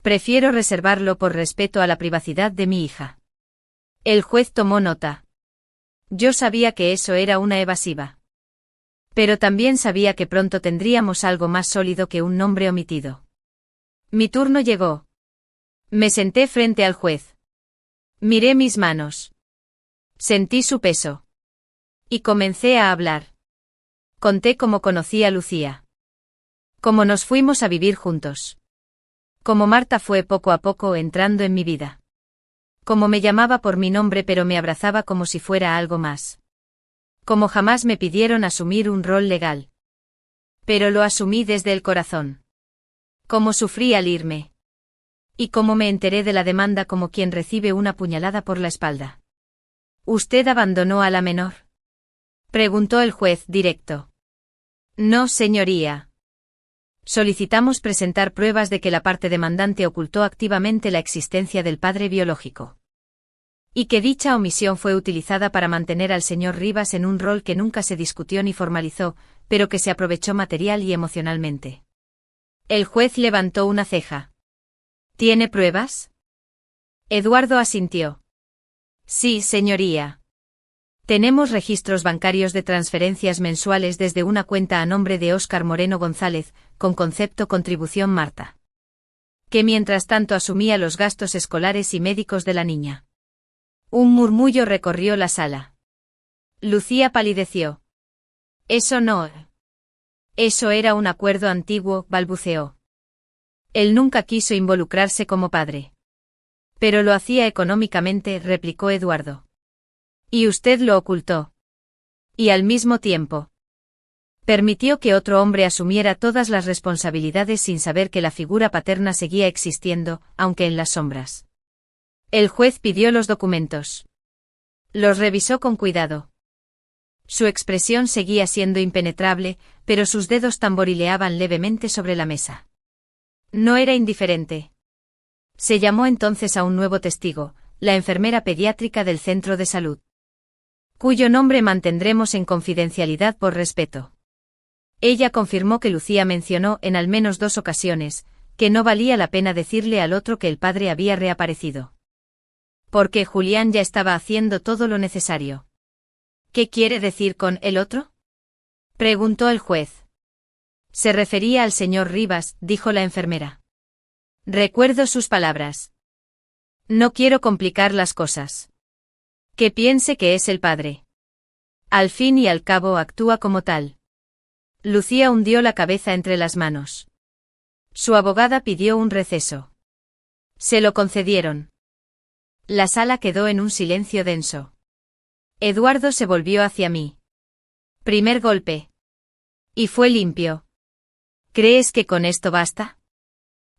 Prefiero reservarlo por respeto a la privacidad de mi hija. El juez tomó nota. Yo sabía que eso era una evasiva. Pero también sabía que pronto tendríamos algo más sólido que un nombre omitido. Mi turno llegó. Me senté frente al juez. Miré mis manos. Sentí su peso. Y comencé a hablar. Conté cómo conocí a Lucía. Cómo nos fuimos a vivir juntos. Cómo Marta fue poco a poco entrando en mi vida. Cómo me llamaba por mi nombre pero me abrazaba como si fuera algo más. Cómo jamás me pidieron asumir un rol legal. Pero lo asumí desde el corazón. Cómo sufrí al irme. Y cómo me enteré de la demanda como quien recibe una puñalada por la espalda. ¿Usted abandonó a la menor? Preguntó el juez directo. No, señoría. Solicitamos presentar pruebas de que la parte demandante ocultó activamente la existencia del padre biológico. Y que dicha omisión fue utilizada para mantener al señor Rivas en un rol que nunca se discutió ni formalizó, pero que se aprovechó material y emocionalmente. El juez levantó una ceja. ¿Tiene pruebas? Eduardo asintió. Sí, señoría. Tenemos registros bancarios de transferencias mensuales desde una cuenta a nombre de Óscar Moreno González, con concepto contribución Marta. Que mientras tanto asumía los gastos escolares y médicos de la niña. Un murmullo recorrió la sala. Lucía palideció. Eso no. Eso era un acuerdo antiguo, balbuceó. Él nunca quiso involucrarse como padre. Pero lo hacía económicamente, replicó Eduardo. Y usted lo ocultó. Y al mismo tiempo, permitió que otro hombre asumiera todas las responsabilidades sin saber que la figura paterna seguía existiendo, aunque en las sombras. El juez pidió los documentos. Los revisó con cuidado. Su expresión seguía siendo impenetrable, pero sus dedos tamborileaban levemente sobre la mesa. No era indiferente. Se llamó entonces a un nuevo testigo, la enfermera pediátrica del centro de salud, cuyo nombre mantendremos en confidencialidad por respeto. Ella confirmó que Lucía mencionó en al menos 2 ocasiones, que no valía la pena decirle al otro que el padre había reaparecido. Porque Julián ya estaba haciendo todo lo necesario. ¿Qué quiere decir con el otro?, preguntó el juez. Se refería al señor Rivas, dijo la enfermera. Recuerdo sus palabras. No quiero complicar las cosas. Que piense que es el padre. Al fin y al cabo actúa como tal. Lucía hundió la cabeza entre las manos. Su abogada pidió un receso. Se lo concedieron. La sala quedó en un silencio denso. Eduardo se volvió hacia mí. Primer golpe. Y fue limpio. ¿Crees que con esto basta?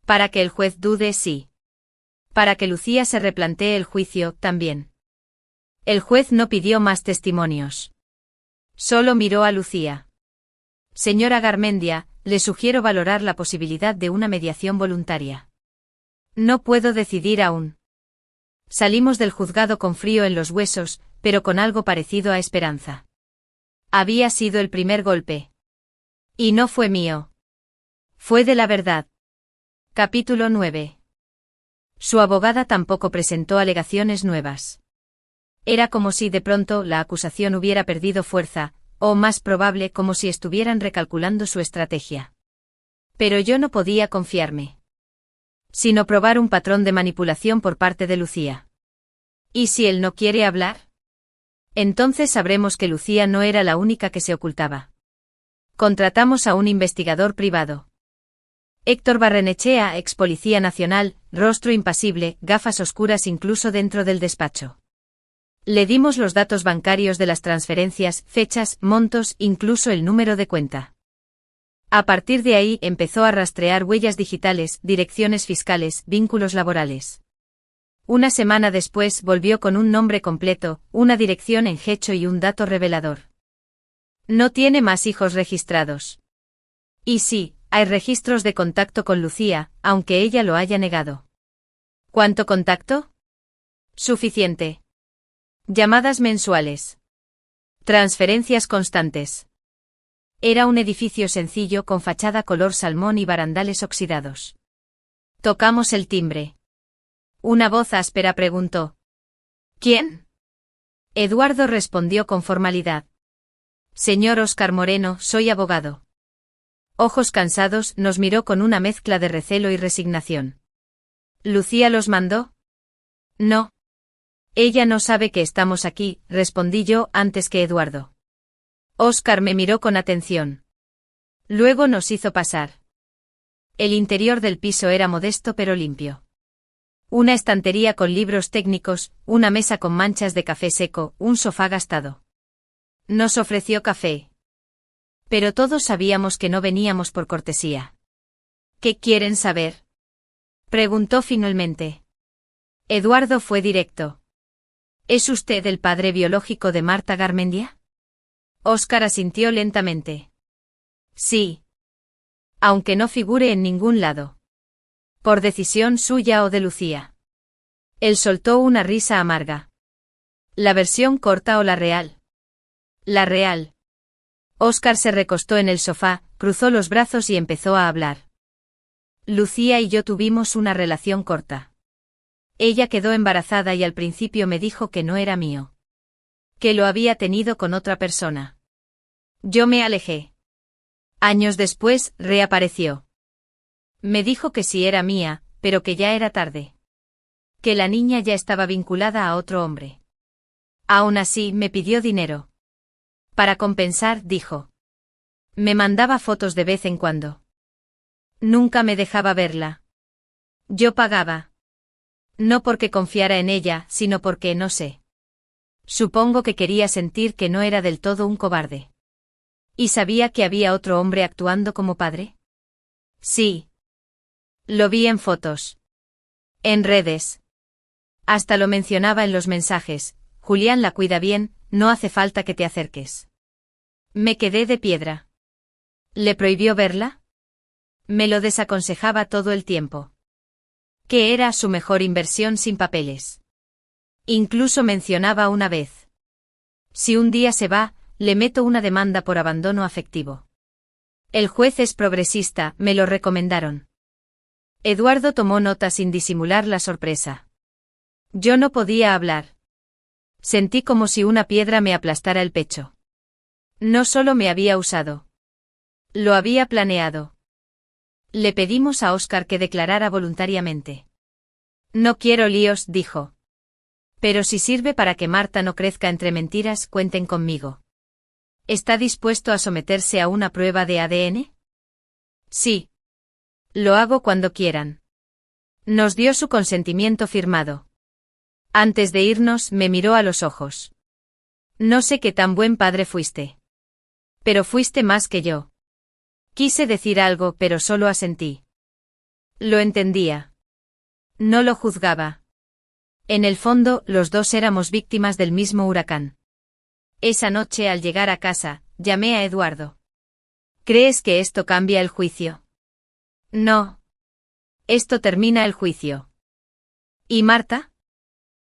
Para que el juez dude, sí. Para que Lucía se replantee el juicio, también. El juez no pidió más testimonios. Solo miró a Lucía. Señora Garmendia, le sugiero valorar la posibilidad de una mediación voluntaria. No puedo decidir aún. Salimos del juzgado con frío en los huesos, pero con algo parecido a esperanza. Había sido el primer golpe. Y no fue mío. Fue de la verdad. Capítulo 9. Su abogada tampoco presentó alegaciones nuevas. Era como si de pronto la acusación hubiera perdido fuerza, o más probable como si estuvieran recalculando su estrategia. Pero yo no podía confiarme. Sino probar un patrón de manipulación por parte de Lucía. ¿Y si él no quiere hablar? Entonces sabremos que Lucía no era la única que se ocultaba. Contratamos a un investigador privado. Héctor Barrenechea, ex policía nacional, rostro impasible, gafas oscuras incluso dentro del despacho. Le dimos los datos bancarios de las transferencias, fechas, montos, incluso el número de cuenta. A partir de ahí empezó a rastrear huellas digitales, direcciones fiscales, vínculos laborales. Una semana después volvió con un nombre completo, una dirección en Gecho y un dato revelador. No tiene más hijos registrados. Y sí, hay registros de contacto con Lucía, aunque ella lo haya negado. ¿Cuánto contacto? Suficiente. Llamadas mensuales. Transferencias constantes. Era un edificio sencillo con fachada color salmón y barandales oxidados. Tocamos el timbre. Una voz áspera preguntó. ¿Quién? Eduardo respondió con formalidad. Señor Óscar Moreno, soy abogado. Ojos cansados, nos miró con una mezcla de recelo y resignación. ¿Lucía los mandó? No. Ella no sabe que estamos aquí, respondí yo antes que Eduardo. Óscar me miró con atención. Luego nos hizo pasar. El interior del piso era modesto pero limpio. Una estantería con libros técnicos, una mesa con manchas de café seco, un sofá gastado. Nos ofreció café. Pero todos sabíamos que no veníamos por cortesía. ¿Qué quieren saber?, preguntó finalmente. Eduardo fue directo. ¿Es usted el padre biológico de Marta Garmendia? Óscar asintió lentamente. Sí. Aunque no figure en ningún lado. Por decisión suya o de Lucía. Él soltó una risa amarga. ¿La versión corta o la real? La real. Óscar se recostó en el sofá, cruzó los brazos y empezó a hablar. Lucía y yo tuvimos una relación corta. Ella quedó embarazada y al principio me dijo que no era mío. Que lo había tenido con otra persona. Yo me alejé. Años después, reapareció. Me dijo que sí era mía, pero que ya era tarde. Que la niña ya estaba vinculada a otro hombre. Aún así, me pidió dinero. Para compensar, dijo. Me mandaba fotos de vez en cuando. Nunca me dejaba verla. Yo pagaba. No porque confiara en ella, sino porque no sé. Supongo que quería sentir que no era del todo un cobarde. ¿Y sabía que había otro hombre actuando como padre? Sí. Lo vi en fotos. En redes. Hasta lo mencionaba en los mensajes. Julián la cuida bien, no hace falta que te acerques. Me quedé de piedra. ¿Le prohibió verla? Me lo desaconsejaba todo el tiempo. Que era su mejor inversión sin papeles. Incluso mencionaba una vez. Si un día se va, le meto una demanda por abandono afectivo. El juez es progresista, me lo recomendaron. Eduardo tomó nota sin disimular la sorpresa. Yo no podía hablar. Sentí como si una piedra me aplastara el pecho. No solo me había usado. Lo había planeado. Le pedimos a Oscar que declarara voluntariamente. No quiero líos, dijo. Pero si sirve para que Marta no crezca entre mentiras, cuenten conmigo. ¿Está dispuesto a someterse a una prueba de ADN? Sí. Lo hago cuando quieran. Nos dio su consentimiento firmado. Antes de irnos, me miró a los ojos. No sé qué tan buen padre fuiste. Pero fuiste más que yo. Quise decir algo, pero solo asentí. Lo entendía. No lo juzgaba. En el fondo, los dos éramos víctimas del mismo huracán. Esa noche, al llegar a casa, llamé a Eduardo. ¿Crees que esto cambia el juicio? No. Esto termina el juicio. ¿Y Marta?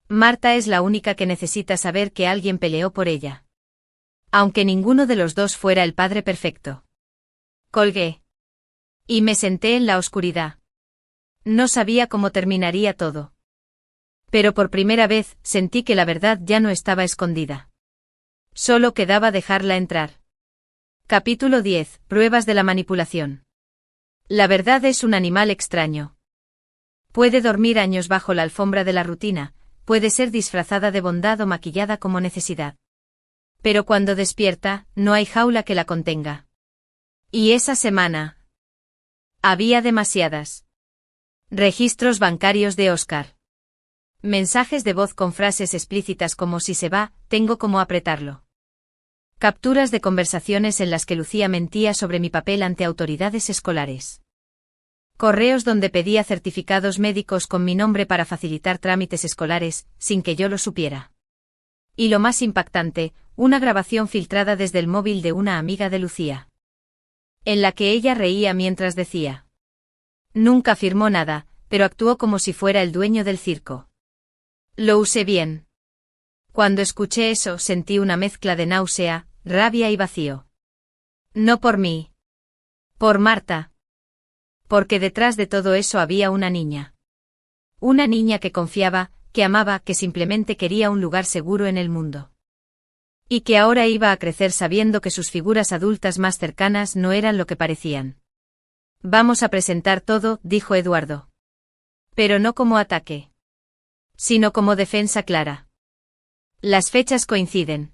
Marta es la única que necesita saber que alguien peleó por ella. Aunque ninguno de los dos fuera el padre perfecto. Colgué. Y me senté en la oscuridad. No sabía cómo terminaría todo. Pero por primera vez, sentí que la verdad ya no estaba escondida. Solo quedaba dejarla entrar. Capítulo 10. Pruebas de la manipulación. La verdad es un animal extraño. Puede dormir años bajo la alfombra de la rutina, puede ser disfrazada de bondad o maquillada como necesidad. Pero cuando despierta, no hay jaula que la contenga. Y esa semana. Había demasiadas. Registros bancarios de Oscar. Mensajes de voz con frases explícitas como si se va, tengo como apretarlo. Capturas de conversaciones en las que Lucía mentía sobre mi papel ante autoridades escolares. Correos donde pedía certificados médicos con mi nombre para facilitar trámites escolares, sin que yo lo supiera. Y lo más impactante, una grabación filtrada desde el móvil de una amiga de Lucía. En la que ella reía mientras decía. Nunca firmó nada, pero actuó como si fuera el dueño del circo. Lo usé bien. Cuando escuché eso sentí una mezcla de náusea, rabia y vacío. No por mí. Por Marta. Porque detrás de todo eso había una niña. Una niña que confiaba, que amaba, que simplemente quería un lugar seguro en el mundo. Y que ahora iba a crecer sabiendo que sus figuras adultas más cercanas no eran lo que parecían. Vamos a presentar todo, dijo Eduardo. Pero no como ataque. Sino como defensa clara. Las fechas coinciden.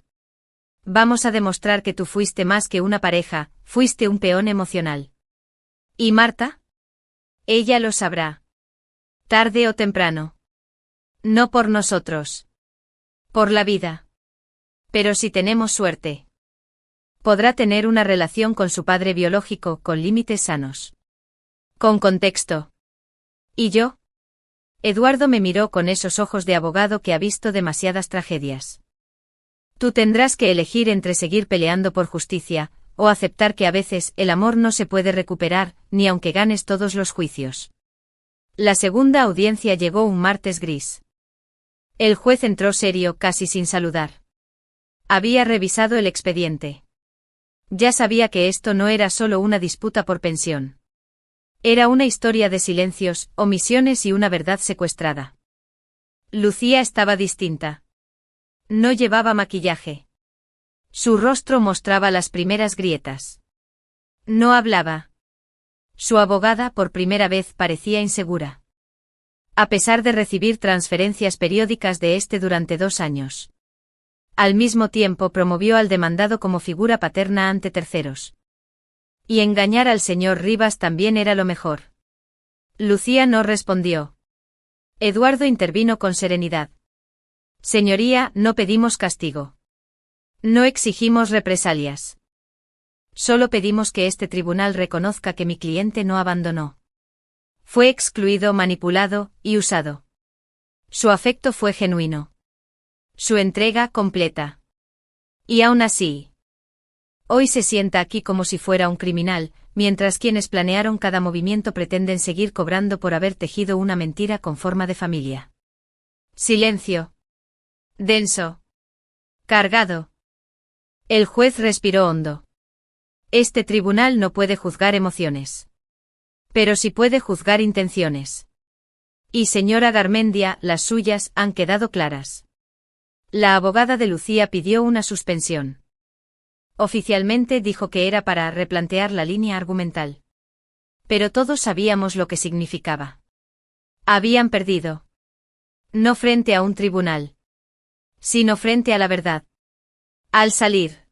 Vamos a demostrar que tú fuiste más que una pareja, fuiste un peón emocional. ¿Y Marta? Ella lo sabrá. Tarde o temprano. No por nosotros. Por la vida. Pero si tenemos suerte. Podrá tener una relación con su padre biológico, con límites sanos. Con contexto. ¿Y yo? Eduardo me miró con esos ojos de abogado que ha visto demasiadas tragedias. Tú tendrás que elegir entre seguir peleando por justicia, o aceptar que a veces el amor no se puede recuperar, ni aunque ganes todos los juicios. La segunda audiencia llegó un martes gris. El juez entró serio, casi sin saludar. Había revisado el expediente. Ya sabía que esto no era solo una disputa por pensión. Era una historia de silencios, omisiones y una verdad secuestrada. Lucía estaba distinta. No llevaba maquillaje. Su rostro mostraba las primeras grietas. No hablaba. Su abogada por primera vez parecía insegura. A pesar de recibir transferencias periódicas de este durante 2 años. Al mismo tiempo promovió al demandado como figura paterna ante terceros. Y engañar al señor Rivas también era lo mejor. Lucía no respondió. Eduardo intervino con serenidad. Señoría, no pedimos castigo. No exigimos represalias. Solo pedimos que este tribunal reconozca que mi cliente no abandonó. Fue excluido, manipulado y usado. Su afecto fue genuino. Su entrega completa. Y aún así. Hoy se sienta aquí como si fuera un criminal, mientras quienes planearon cada movimiento pretenden seguir cobrando por haber tejido una mentira con forma de familia. Silencio. Denso. Cargado. El juez respiró hondo. Este tribunal no puede juzgar emociones. Pero sí puede juzgar intenciones. Y señora Garmendia, las suyas han quedado claras. La abogada de Lucía pidió una suspensión. Oficialmente dijo que era para replantear la línea argumental. Pero todos sabíamos lo que significaba. Habían perdido. No frente a un tribunal, sino frente a la verdad. Al salir,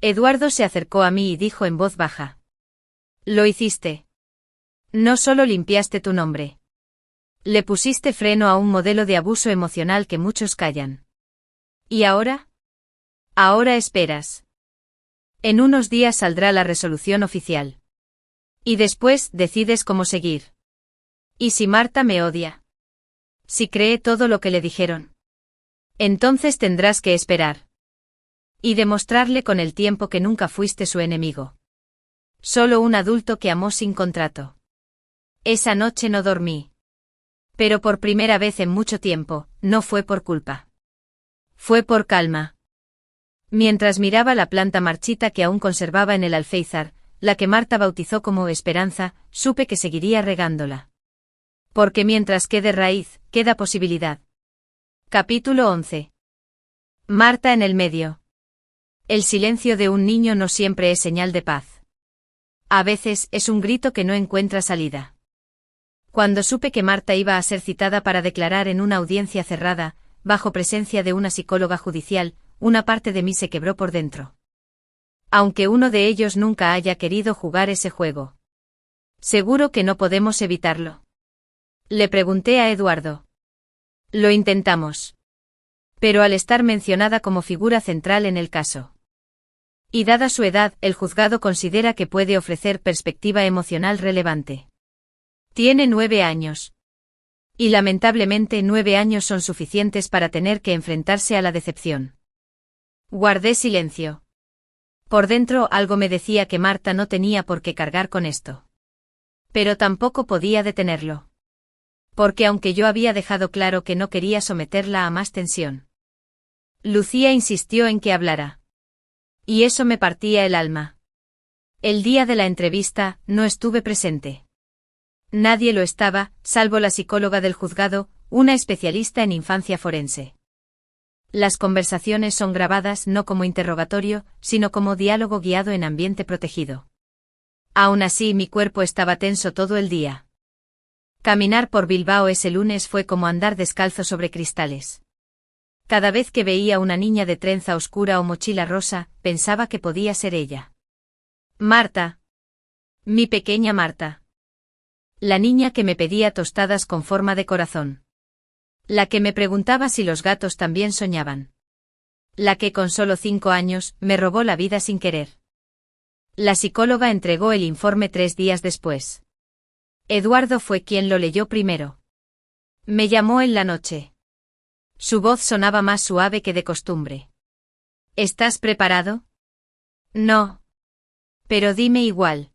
Eduardo se acercó a mí y dijo en voz baja: «Lo hiciste. No solo limpiaste tu nombre. Le pusiste freno a un modelo de abuso emocional que muchos callan. ¿Y ahora? Ahora esperas. En unos días saldrá la resolución oficial. Y después decides cómo seguir. ¿Y si Marta me odia? Si cree todo lo que le dijeron. Entonces tendrás que esperar. Y demostrarle con el tiempo que nunca fuiste su enemigo. Solo un adulto que amó sin contrato». Esa noche no dormí. Pero por primera vez en mucho tiempo, no fue por culpa. Fue por calma. Mientras miraba la planta marchita que aún conservaba en el alféizar, la que Marta bautizó como Esperanza, supe que seguiría regándola. Porque mientras quede raíz, queda posibilidad. Capítulo 11. Marta en el medio. El silencio de un niño no siempre es señal de paz. A veces es un grito que no encuentra salida. Cuando supe que Marta iba a ser citada para declarar en una audiencia cerrada, bajo presencia de una psicóloga judicial, una parte de mí se quebró por dentro. Aunque uno de ellos nunca haya querido jugar ese juego. ¿Seguro que no podemos evitarlo?, le pregunté a Eduardo. Lo intentamos. Pero al estar mencionada como figura central en el caso. Y dada su edad, el juzgado considera que puede ofrecer perspectiva emocional relevante. Tiene 9 años. Y lamentablemente 9 años son suficientes para tener que enfrentarse a la decepción. Guardé silencio. Por dentro algo me decía que Marta no tenía por qué cargar con esto. Pero tampoco podía detenerlo. Porque aunque yo había dejado claro que no quería someterla a más tensión. Lucía insistió en que hablara. Y eso me partía el alma. El día de la entrevista, no estuve presente. Nadie lo estaba, salvo la psicóloga del juzgado, una especialista en infancia forense. Las conversaciones son grabadas no como interrogatorio, sino como diálogo guiado en ambiente protegido. Aún así, mi cuerpo estaba tenso todo el día. Caminar por Bilbao ese lunes fue como andar descalzo sobre cristales. Cada vez que veía una niña de trenza oscura o mochila rosa, pensaba que podía ser ella. Marta. Mi pequeña Marta. La niña que me pedía tostadas con forma de corazón. La que me preguntaba si los gatos también soñaban. La que con solo 5 años, me robó la vida sin querer. La psicóloga entregó el informe 3 días después. Eduardo fue quien lo leyó primero. Me llamó en la noche. Su voz sonaba más suave que de costumbre. ¿Estás preparado? No. Pero dime igual.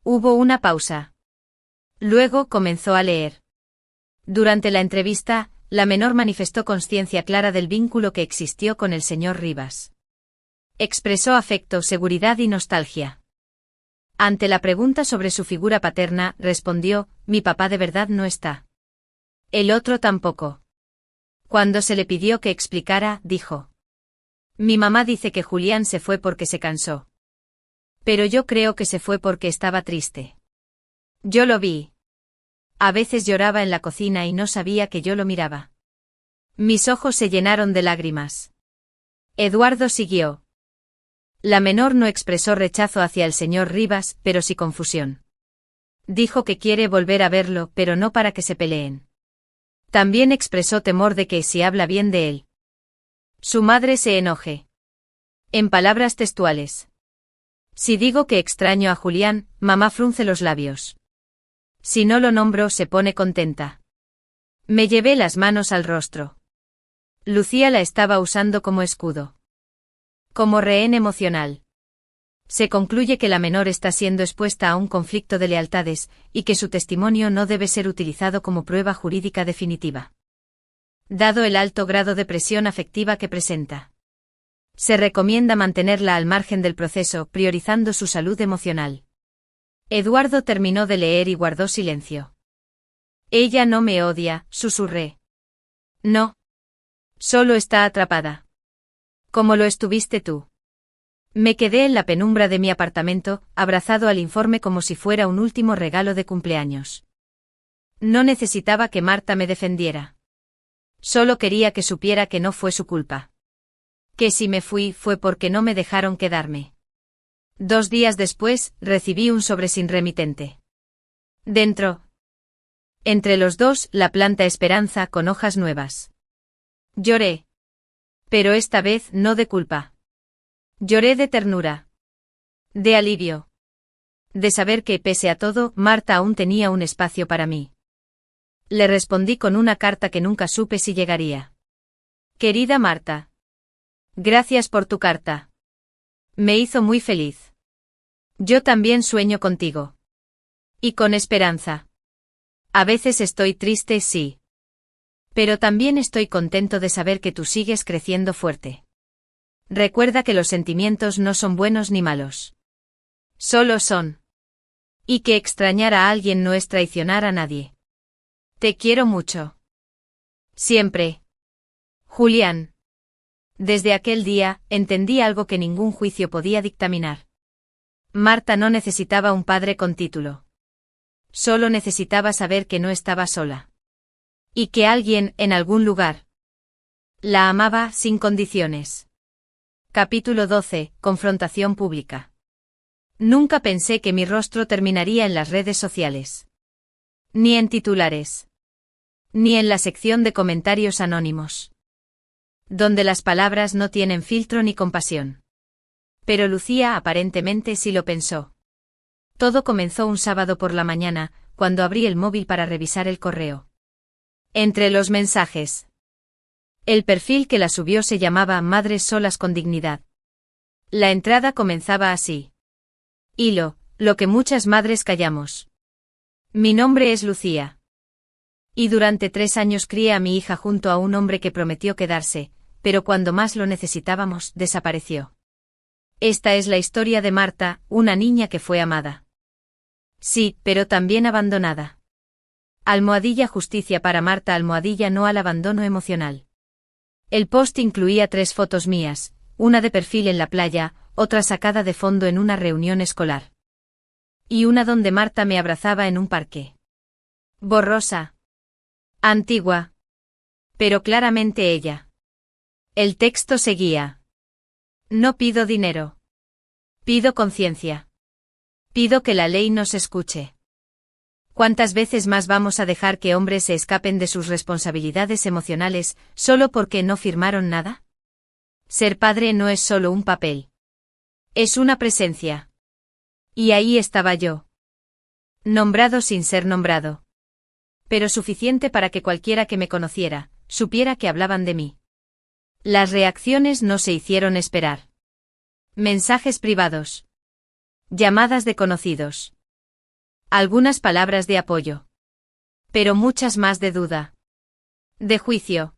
Hubo una pausa. Luego comenzó a leer. Durante la entrevista, la menor manifestó consciencia clara del vínculo que existió con el señor Rivas. Expresó afecto, seguridad y nostalgia. Ante la pregunta sobre su figura paterna, respondió: mi papá de verdad no está. El otro tampoco. Cuando se le pidió que explicara, dijo: mi mamá dice que Julián se fue porque se cansó. Pero yo creo que se fue porque estaba triste. Yo lo vi. A veces lloraba en la cocina y no sabía que yo lo miraba. Mis ojos se llenaron de lágrimas. Eduardo siguió. La menor no expresó rechazo hacia el señor Rivas, pero sí confusión. Dijo que quiere volver a verlo, pero no para que se peleen. También expresó temor de que si habla bien de él, su madre se enoje. En palabras textuales: si digo que extraño a Julián, mamá frunce los labios. Si no lo nombro, se pone contenta. Me llevé las manos al rostro. Lucía la estaba usando como escudo. Como rehén emocional. Se concluye que la menor está siendo expuesta a un conflicto de lealtades, y que su testimonio no debe ser utilizado como prueba jurídica definitiva. Dado el alto grado de presión afectiva que presenta, se recomienda mantenerla al margen del proceso, priorizando su salud emocional. Eduardo terminó de leer y guardó silencio. Ella no me odia, susurré. No. Solo está atrapada. Como lo estuviste tú. Me quedé en la penumbra de mi apartamento, abrazado al informe como si fuera un último regalo de cumpleaños. No necesitaba que Marta me defendiera. Solo quería que supiera que no fue su culpa. Que si me fui fue porque no me dejaron quedarme. 2 días después, recibí un sobre sin remitente. Dentro. Entre los dos, la planta Esperanza con hojas nuevas. Lloré. Pero esta vez no de culpa. Lloré de ternura. De alivio. De saber que, pese a todo, Marta aún tenía un espacio para mí. Le respondí con una carta que nunca supe si llegaría. Querida Marta. Gracias por tu carta. Me hizo muy feliz. Yo también sueño contigo. Y con Esperanza. A veces estoy triste, sí. Pero también estoy contento de saber que tú sigues creciendo fuerte. Recuerda que los sentimientos no son buenos ni malos. Solo son. Y que extrañar a alguien no es traicionar a nadie. Te quiero mucho. Siempre. Julián. Desde aquel día, entendí algo que ningún juicio podía dictaminar. Marta no necesitaba un padre con título. Solo necesitaba saber que no estaba sola. Y que alguien, en algún lugar, la amaba sin condiciones. Capítulo 12. Confrontación pública. Nunca pensé que mi rostro terminaría en las redes sociales. Ni en titulares. Ni en la sección de comentarios anónimos. Donde las palabras no tienen filtro ni compasión. Pero Lucía aparentemente sí lo pensó. Todo comenzó un sábado por la mañana, cuando abrí el móvil para revisar el correo. Entre los mensajes. El perfil que la subió se llamaba Madres Solas con Dignidad. La entrada comenzaba así. Hilo, lo que muchas madres callamos. Mi nombre es Lucía. Y durante 3 años crié a mi hija junto a un hombre que prometió quedarse, pero cuando más lo necesitábamos, desapareció. Esta es la historia de Marta, una niña que fue amada. Sí, pero también abandonada. Almohadilla justicia para Marta, almohadilla no al abandono emocional. El post incluía 3 fotos mías, una de perfil en la playa, otra sacada de fondo en una reunión escolar. Y una donde Marta me abrazaba en un parque. Borrosa. Antigua. Pero claramente ella. El texto seguía. No pido dinero. Pido conciencia. Pido que la ley nos escuche. ¿Cuántas veces más vamos a dejar que hombres se escapen de sus responsabilidades emocionales, solo porque no firmaron nada? Ser padre no es solo un papel. Es una presencia. Y ahí estaba yo. Nombrado sin ser nombrado. Pero suficiente para que cualquiera que me conociera, supiera que hablaban de mí. Las reacciones no se hicieron esperar. Mensajes privados. Llamadas de conocidos. Algunas palabras de apoyo. Pero muchas más de duda. De juicio.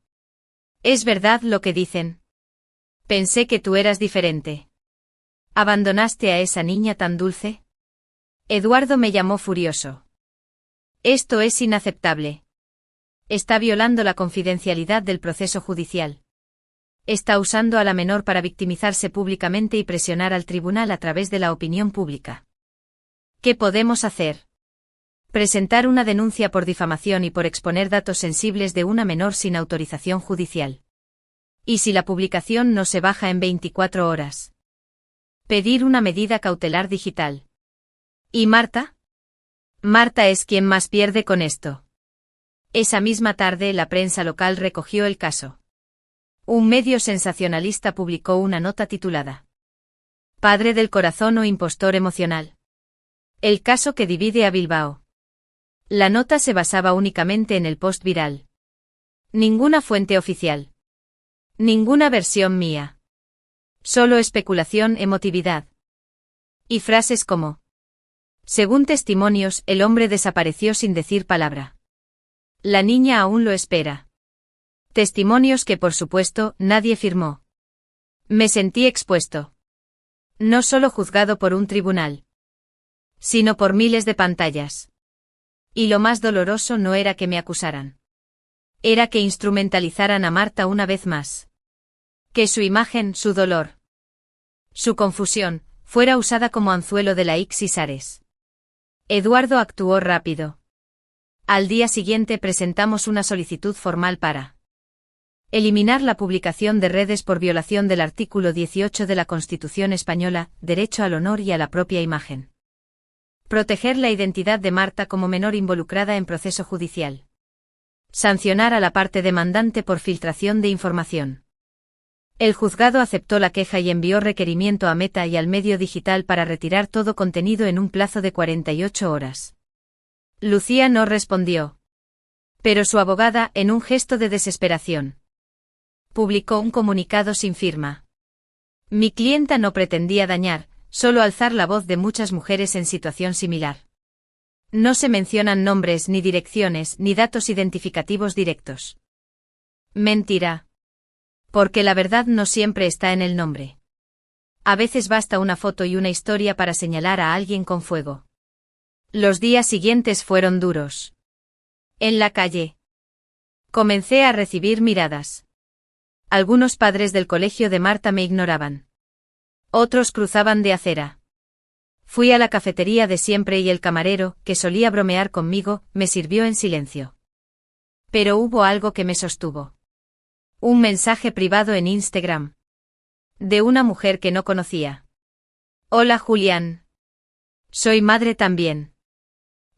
¿Es verdad lo que dicen? Pensé que tú eras diferente. ¿Abandonaste a esa niña tan dulce? Eduardo me llamó furioso. Esto es inaceptable. Está violando la confidencialidad del proceso judicial. Está usando a la menor para victimizarse públicamente y presionar al tribunal a través de la opinión pública. ¿Qué podemos hacer? Presentar una denuncia por difamación y por exponer datos sensibles de una menor sin autorización judicial. ¿Y si la publicación no se baja en 24 horas? Pedir una medida cautelar digital. ¿Y Marta? Marta es quien más pierde con esto. Esa misma tarde la prensa local recogió el caso. Un medio sensacionalista publicó una nota titulada Padre del corazón o impostor emocional. El caso que divide a Bilbao. La nota se basaba únicamente en el post viral. Ninguna fuente oficial. Ninguna versión mía. Solo especulación, emotividad. Y frases como: según testimonios, el hombre desapareció sin decir palabra. La niña aún lo espera. Testimonios que, por supuesto, nadie firmó. Me sentí expuesto. No solo juzgado por un tribunal, sino por miles de pantallas. Y lo más doloroso no era que me acusaran. Era que instrumentalizaran a Marta una vez más. Que su imagen, su dolor, su confusión, fuera usada como anzuelo de la Ixis Ares. Eduardo actuó rápido. Al día siguiente presentamos una solicitud formal para eliminar la publicación de redes por violación del artículo 18 de la Constitución española, derecho al honor y a la propia imagen. Proteger la identidad de Marta como menor involucrada en proceso judicial. Sancionar a la parte demandante por filtración de información. El juzgado aceptó la queja y envió requerimiento a Meta y al medio digital para retirar todo contenido en un plazo de 48 horas. Lucía no respondió. Pero su abogada, en un gesto de desesperación, publicó un comunicado sin firma. Mi clienta no pretendía dañar, solo alzar la voz de muchas mujeres en situación similar. No se mencionan nombres ni direcciones ni datos identificativos directos. Mentira. Porque la verdad no siempre está en el nombre. A veces basta una foto y una historia para señalar a alguien con fuego. Los días siguientes fueron duros. En la calle. Comencé a recibir miradas. Algunos padres del colegio de Marta me ignoraban. Otros cruzaban de acera. Fui a la cafetería de siempre y el camarero, que solía bromear conmigo, me sirvió en silencio. Pero hubo algo que me sostuvo. Un mensaje privado en Instagram. De una mujer que no conocía. Hola Julián. Soy madre también.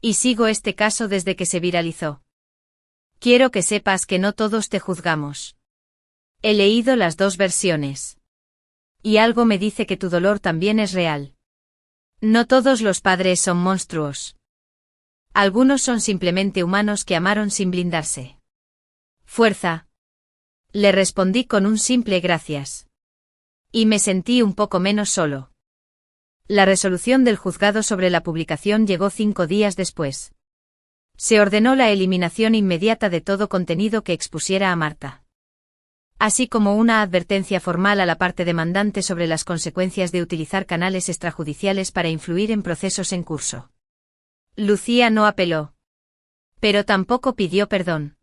Y sigo este caso desde que se viralizó. Quiero que sepas que no todos te juzgamos. He leído las dos versiones. Y algo me dice que tu dolor también es real. No todos los padres son monstruos. Algunos son simplemente humanos que amaron sin blindarse. Fuerza. Le respondí con un simple gracias. Y me sentí un poco menos solo. La resolución del juzgado sobre la publicación llegó 5 días después. Se ordenó la eliminación inmediata de todo contenido que expusiera a Marta. Así como una advertencia formal a la parte demandante sobre las consecuencias de utilizar canales extrajudiciales para influir en procesos en curso. Lucía no apeló. Pero tampoco pidió perdón.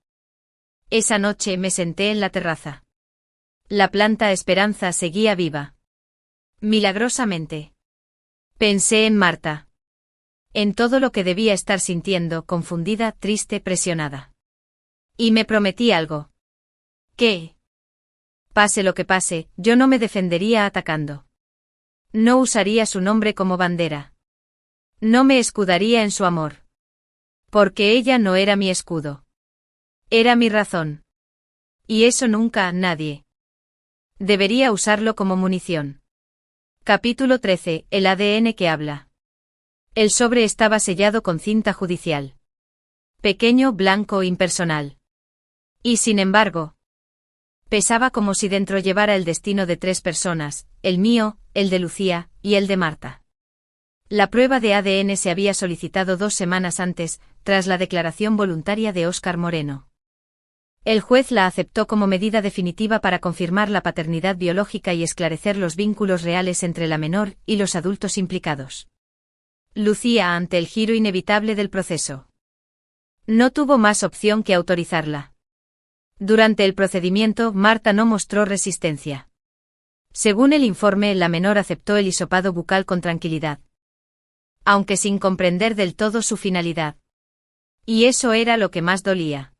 Esa noche me senté en la terraza. La planta Esperanza seguía viva. Milagrosamente. Pensé en Marta. En todo lo que debía estar sintiendo, confundida, triste, presionada. Y me prometí algo. ¿Qué? Pase lo que pase, yo no me defendería atacando. No usaría su nombre como bandera. No me escudaría en su amor. Porque ella no era mi escudo. Era mi razón. Y eso nunca, nadie. Debería usarlo como munición. Capítulo 13. El ADN que habla. El sobre estaba sellado con cinta judicial. Pequeño, blanco, impersonal. Y sin embargo, pesaba como si dentro llevara el destino de 3 personas, el mío, el de Lucía, y el de Marta. La prueba de ADN se había solicitado 2 semanas antes, tras la declaración voluntaria de Óscar Moreno. El juez la aceptó como medida definitiva para confirmar la paternidad biológica y esclarecer los vínculos reales entre la menor y los adultos implicados. Lucía ante el giro inevitable del proceso. No tuvo más opción que autorizarla. Durante el procedimiento, Marta no mostró resistencia. Según el informe, la menor aceptó el hisopado bucal con tranquilidad. Aunque sin comprender del todo su finalidad. Y eso era lo que más dolía.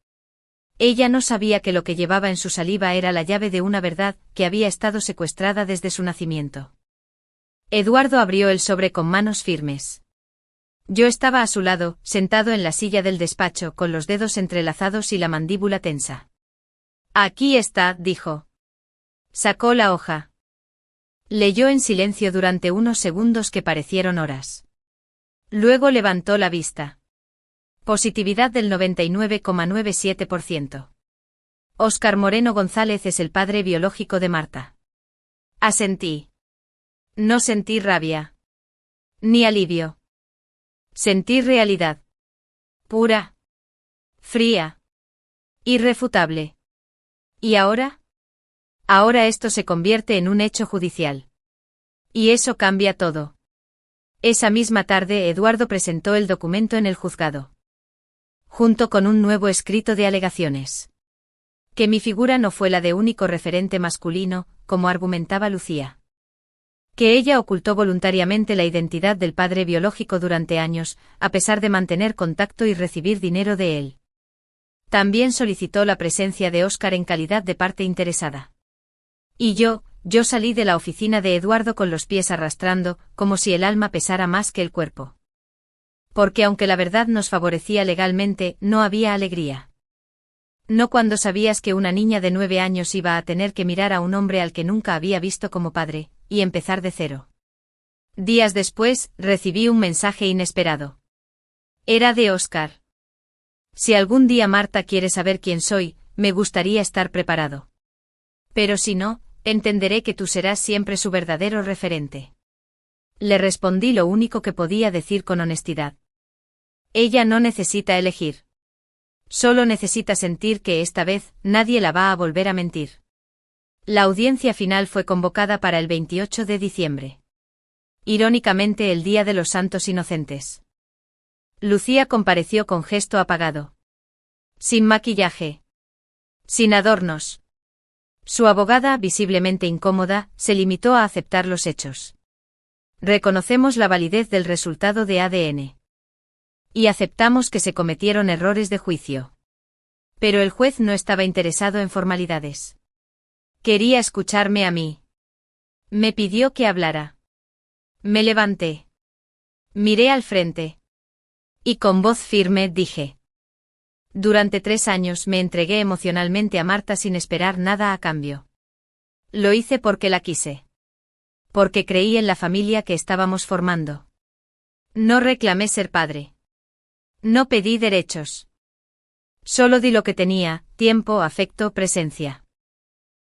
Ella no sabía que lo que llevaba en su saliva era la llave de una verdad que había estado secuestrada desde su nacimiento. Eduardo abrió el sobre con manos firmes. Yo estaba a su lado, sentado en la silla del despacho, con los dedos entrelazados y la mandíbula tensa. Aquí está, dijo. Sacó la hoja. Leyó en silencio durante unos segundos que parecieron horas. Luego levantó la vista. Positividad del 99,97%. Óscar Moreno González es el padre biológico de Marta. Asentí. No sentí rabia. Ni alivio. Sentí realidad. Pura. Fría. Irrefutable. ¿Y ahora? Ahora esto se convierte en un hecho judicial. Y eso cambia todo. Esa misma tarde Eduardo presentó el documento en el juzgado. junto con un nuevo escrito de alegaciones. Que mi figura no fue la de único referente masculino, como argumentaba Lucía. Que ella ocultó voluntariamente la identidad del padre biológico durante años, a pesar de mantener contacto y recibir dinero de él. También solicitó la presencia de Óscar en calidad de parte interesada. Y yo salí de la oficina de Eduardo con los pies arrastrando, como si el alma pesara más que el cuerpo. Porque aunque la verdad nos favorecía legalmente, no había alegría. No cuando sabías que una niña de 9 años iba a tener que mirar a un hombre al que nunca había visto como padre, y empezar de cero. Días después, recibí un mensaje inesperado. Era de Óscar. Si algún día Marta quiere saber quién soy, me gustaría estar preparado. Pero si no, entenderé que tú serás siempre su verdadero referente. Le respondí lo único que podía decir con honestidad. Ella no necesita elegir. Solo necesita sentir que esta vez nadie la va a volver a mentir. La audiencia final fue convocada para el 28 de diciembre. Irónicamente el Día de los Santos Inocentes. Lucía compareció con gesto apagado. Sin maquillaje. Sin adornos. Su abogada, visiblemente incómoda, se limitó a aceptar los hechos. Reconocemos la validez del resultado de ADN. Y aceptamos que se cometieron errores de juicio. Pero el juez no estaba interesado en formalidades. Quería escucharme a mí. Me pidió que hablara. Me levanté. Miré al frente. Y con voz firme dije. Durante 3 años me entregué emocionalmente a Marta sin esperar nada a cambio. Lo hice porque la quise. Porque creí en la familia que estábamos formando. No reclamé ser padre. No pedí derechos. Solo di lo que tenía, tiempo, afecto, presencia.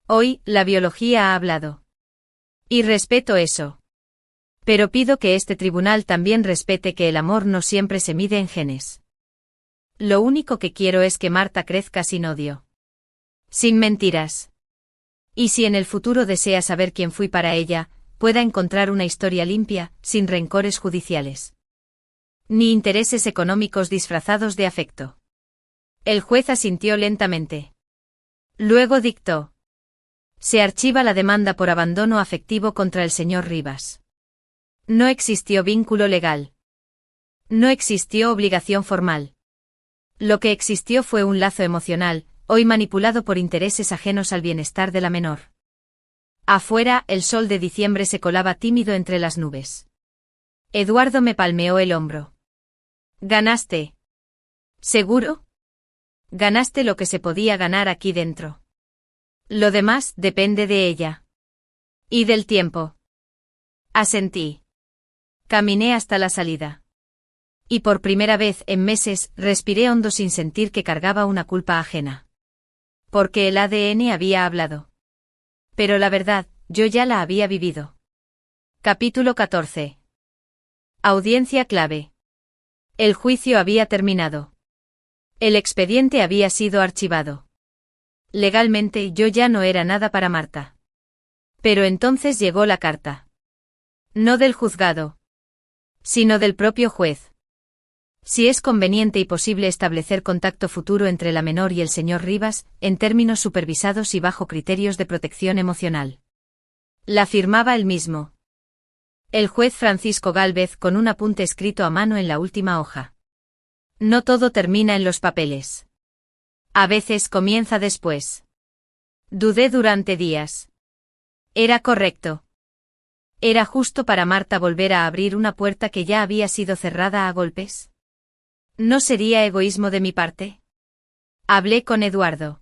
Hoy, la biología ha hablado. Y respeto eso. Pero pido que este tribunal también respete que el amor no siempre se mide en genes. Lo único que quiero es que Marta crezca sin odio. Sin mentiras. Y si en el futuro desea saber quién fui para ella, pueda encontrar una historia limpia, sin rencores judiciales. Ni intereses económicos disfrazados de afecto. El juez asintió lentamente. Luego dictó. Se archiva la demanda por abandono afectivo contra el señor Rivas. No existió vínculo legal. No existió obligación formal. Lo que existió fue un lazo emocional, hoy manipulado por intereses ajenos al bienestar de la menor. Afuera, el sol de diciembre se colaba tímido entre las nubes. Eduardo me palmeó el hombro. Ganaste. ¿Seguro? Ganaste lo que se podía ganar aquí dentro. Lo demás depende de ella. Y del tiempo. Asentí. Caminé hasta la salida. Y por primera vez en meses respiré hondo sin sentir que cargaba una culpa ajena. Porque el ADN había hablado. Pero la verdad, yo ya la había vivido. Capítulo 14. Audiencia clave. El juicio había terminado. El expediente había sido archivado. Legalmente yo ya no era nada para Marta. Pero entonces llegó la carta. No del juzgado. Sino del propio juez. Si es conveniente y posible establecer contacto futuro entre la menor y el señor Rivas, en términos supervisados y bajo criterios de protección emocional. La firmaba él mismo. El juez Francisco Gálvez con un apunte escrito a mano en la última hoja. No todo termina en los papeles. A veces comienza después. Dudé durante días. Era correcto. ¿Era justo para Marta volver a abrir una puerta que ya había sido cerrada a golpes? ¿No sería egoísmo de mi parte? Hablé con Eduardo.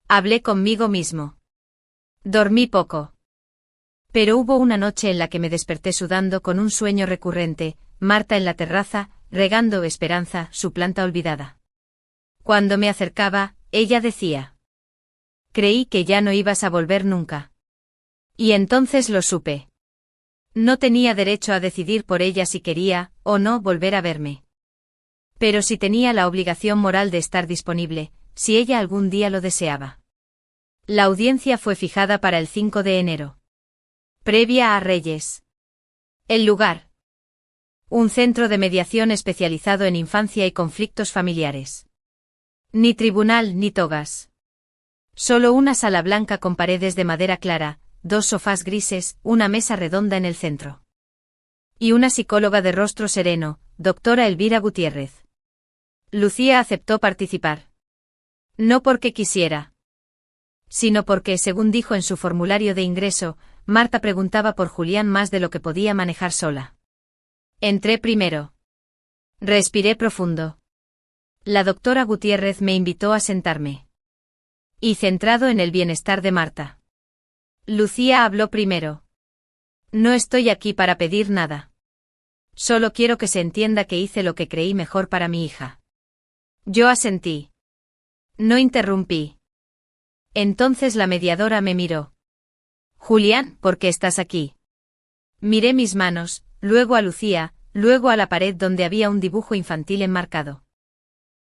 Hablé conmigo mismo. Dormí poco. Pero hubo una noche en la que me desperté sudando con un sueño recurrente, Marta en la terraza, regando esperanza, su planta olvidada. Cuando me acercaba, ella decía. Creí que ya no ibas a volver nunca. Y entonces lo supe. No tenía derecho a decidir por ella si quería, o no, volver a verme. Pero sí tenía la obligación moral de estar disponible, si ella algún día lo deseaba. La audiencia fue fijada para el 5 de enero. Previa a Reyes. El lugar. Un centro de mediación especializado en infancia y conflictos familiares. Ni tribunal ni togas. Solo una sala blanca con paredes de madera clara, 2 sofás grises, una mesa redonda en el centro. Y una psicóloga de rostro sereno, doctora Elvira Gutiérrez. Lucía aceptó participar. No porque quisiera, sino porque, según dijo en su formulario de ingreso, Marta preguntaba por Julián más de lo que podía manejar sola. Entré primero. Respiré profundo. La doctora Gutiérrez me invitó a sentarme. Y centrado en el bienestar de Marta. Lucía habló primero. No estoy aquí para pedir nada. Solo quiero que se entienda que hice lo que creí mejor para mi hija. Yo asentí. No interrumpí. Entonces la mediadora me miró. Julián, ¿por qué estás aquí? Miré mis manos, luego a Lucía, luego a la pared donde había un dibujo infantil enmarcado.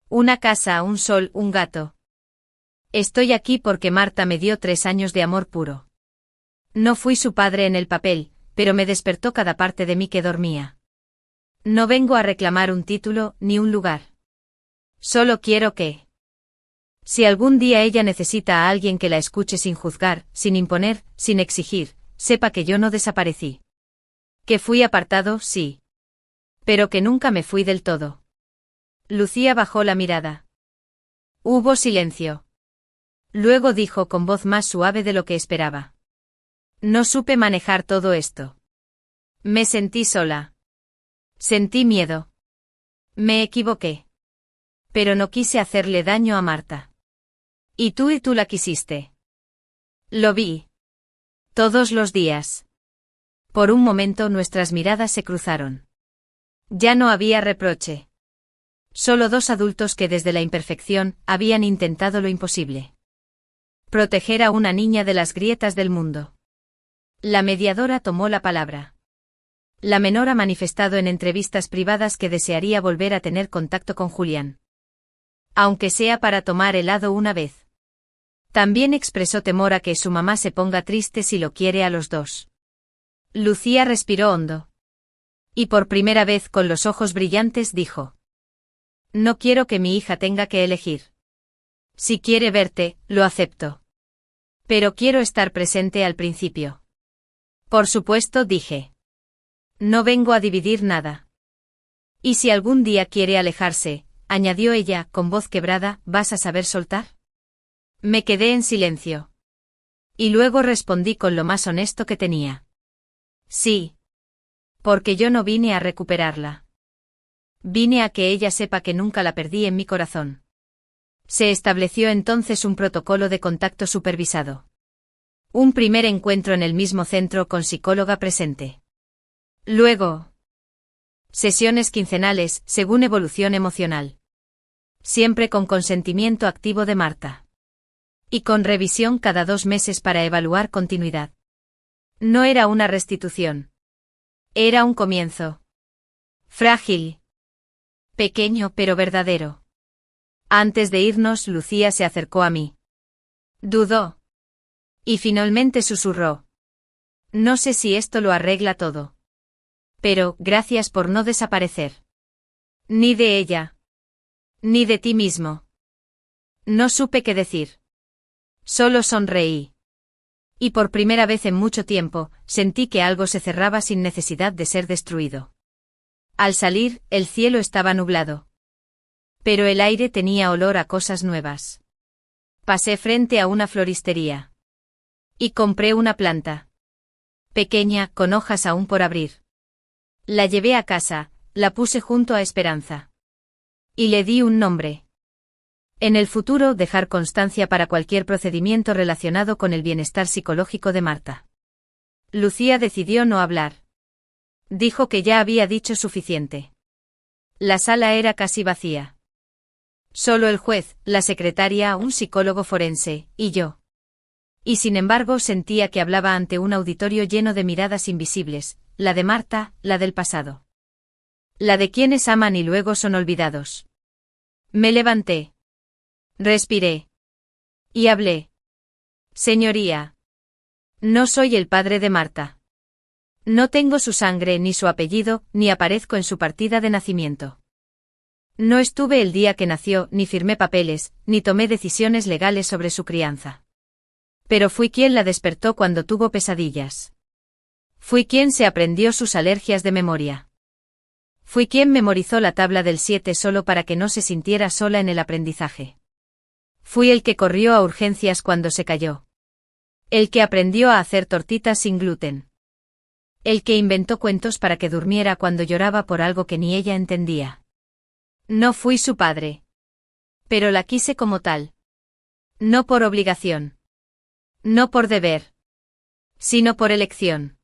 Una casa, un sol, un gato. Estoy aquí porque Marta me dio 3 años de amor puro. No fui su padre en el papel, pero me despertó cada parte de mí que dormía. No vengo a reclamar un título, ni un lugar. Solo quiero que, si algún día ella necesita a alguien que la escuche sin juzgar, sin imponer, sin exigir, sepa que yo no desaparecí. Que fui apartado, sí. Pero que nunca me fui del todo. Lucía bajó la mirada. Hubo silencio. Luego dijo con voz más suave de lo que esperaba. No supe manejar todo esto. Me sentí sola. Sentí miedo. Me equivoqué. Pero no quise hacerle daño a Marta. Y tú la quisiste. Lo vi. Todos los días. Por un momento nuestras miradas se cruzaron. Ya no había reproche. Solo 2 adultos que desde la imperfección habían intentado lo imposible. Proteger a una niña de las grietas del mundo. La mediadora tomó la palabra. La menor ha manifestado en entrevistas privadas que desearía volver a tener contacto con Julián. Aunque sea para tomar helado una vez. También expresó temor a que su mamá se ponga triste si lo quiere a los 2. Lucía respiró hondo. Y por primera vez con los ojos brillantes dijo. No quiero que mi hija tenga que elegir. Si quiere verte, lo acepto. Pero quiero estar presente al principio. Por supuesto, dije. No vengo a dividir nada. Y si algún día quiere alejarse, añadió ella, con voz quebrada, ¿vas a saber soltar? Me quedé en silencio. Y luego respondí con lo más honesto que tenía. Sí. Porque yo no vine a recuperarla. Vine a que ella sepa que nunca la perdí en mi corazón. Se estableció entonces un protocolo de contacto supervisado. Un primer encuentro en el mismo centro con psicóloga presente. Luego, sesiones quincenales, según evolución emocional. Siempre con consentimiento activo de Marta. Y con revisión cada 2 meses para evaluar continuidad. No era una restitución. Era un comienzo. Frágil. Pequeño pero verdadero. Antes de irnos, Lucía se acercó a mí. Dudó. Y finalmente susurró. No sé si esto lo arregla todo. Pero, gracias por no desaparecer. Ni de ella. Ni de ti mismo. No supe qué decir. Solo sonreí. Y por primera vez en mucho tiempo, sentí que algo se cerraba sin necesidad de ser destruido. Al salir, el cielo estaba nublado. Pero el aire tenía olor a cosas nuevas. Pasé frente a una floristería. Y compré una planta. Pequeña, con hojas aún por abrir. La llevé a casa, la puse junto a Esperanza. Y le di un nombre. En el futuro, dejar constancia para cualquier procedimiento relacionado con el bienestar psicológico de Marta. Lucía decidió no hablar. Dijo que ya había dicho suficiente. La sala era casi vacía. Solo el juez, la secretaria, un psicólogo forense, y yo. Y sin embargo sentía que hablaba ante un auditorio lleno de miradas invisibles, la de Marta, la del pasado. La de quienes aman y luego son olvidados. Me levanté. Respiré. Y hablé. Señoría. No soy el padre de Marta. No tengo su sangre ni su apellido, ni aparezco en su partida de nacimiento. No estuve el día que nació, ni firmé papeles, ni tomé decisiones legales sobre su crianza. Pero fui quien la despertó cuando tuvo pesadillas. Fui quien se aprendió sus alergias de memoria. Fui quien memorizó la tabla del 7 solo para que no se sintiera sola en el aprendizaje. Fui el que corrió a urgencias cuando se cayó. El que aprendió a hacer tortitas sin gluten. El que inventó cuentos para que durmiera cuando lloraba por algo que ni ella entendía. No fui su padre. Pero la quise como tal. No por obligación. No por deber. Sino por elección.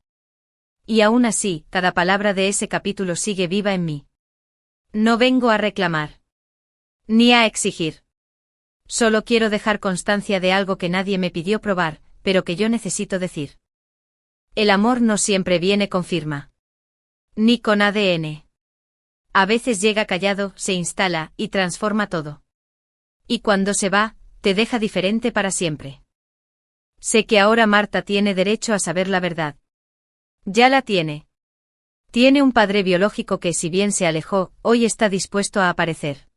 Y aún así, cada palabra de ese capítulo sigue viva en mí. No vengo a reclamar. Ni a exigir. Solo quiero dejar constancia de algo que nadie me pidió probar, pero que yo necesito decir. El amor no siempre viene con firma. Ni con ADN. A veces llega callado, se instala, y transforma todo. Y cuando se va, te deja diferente para siempre. Sé que ahora Marta tiene derecho a saber la verdad. Ya la tiene. Tiene un padre biológico que, si bien se alejó, hoy está dispuesto a aparecer.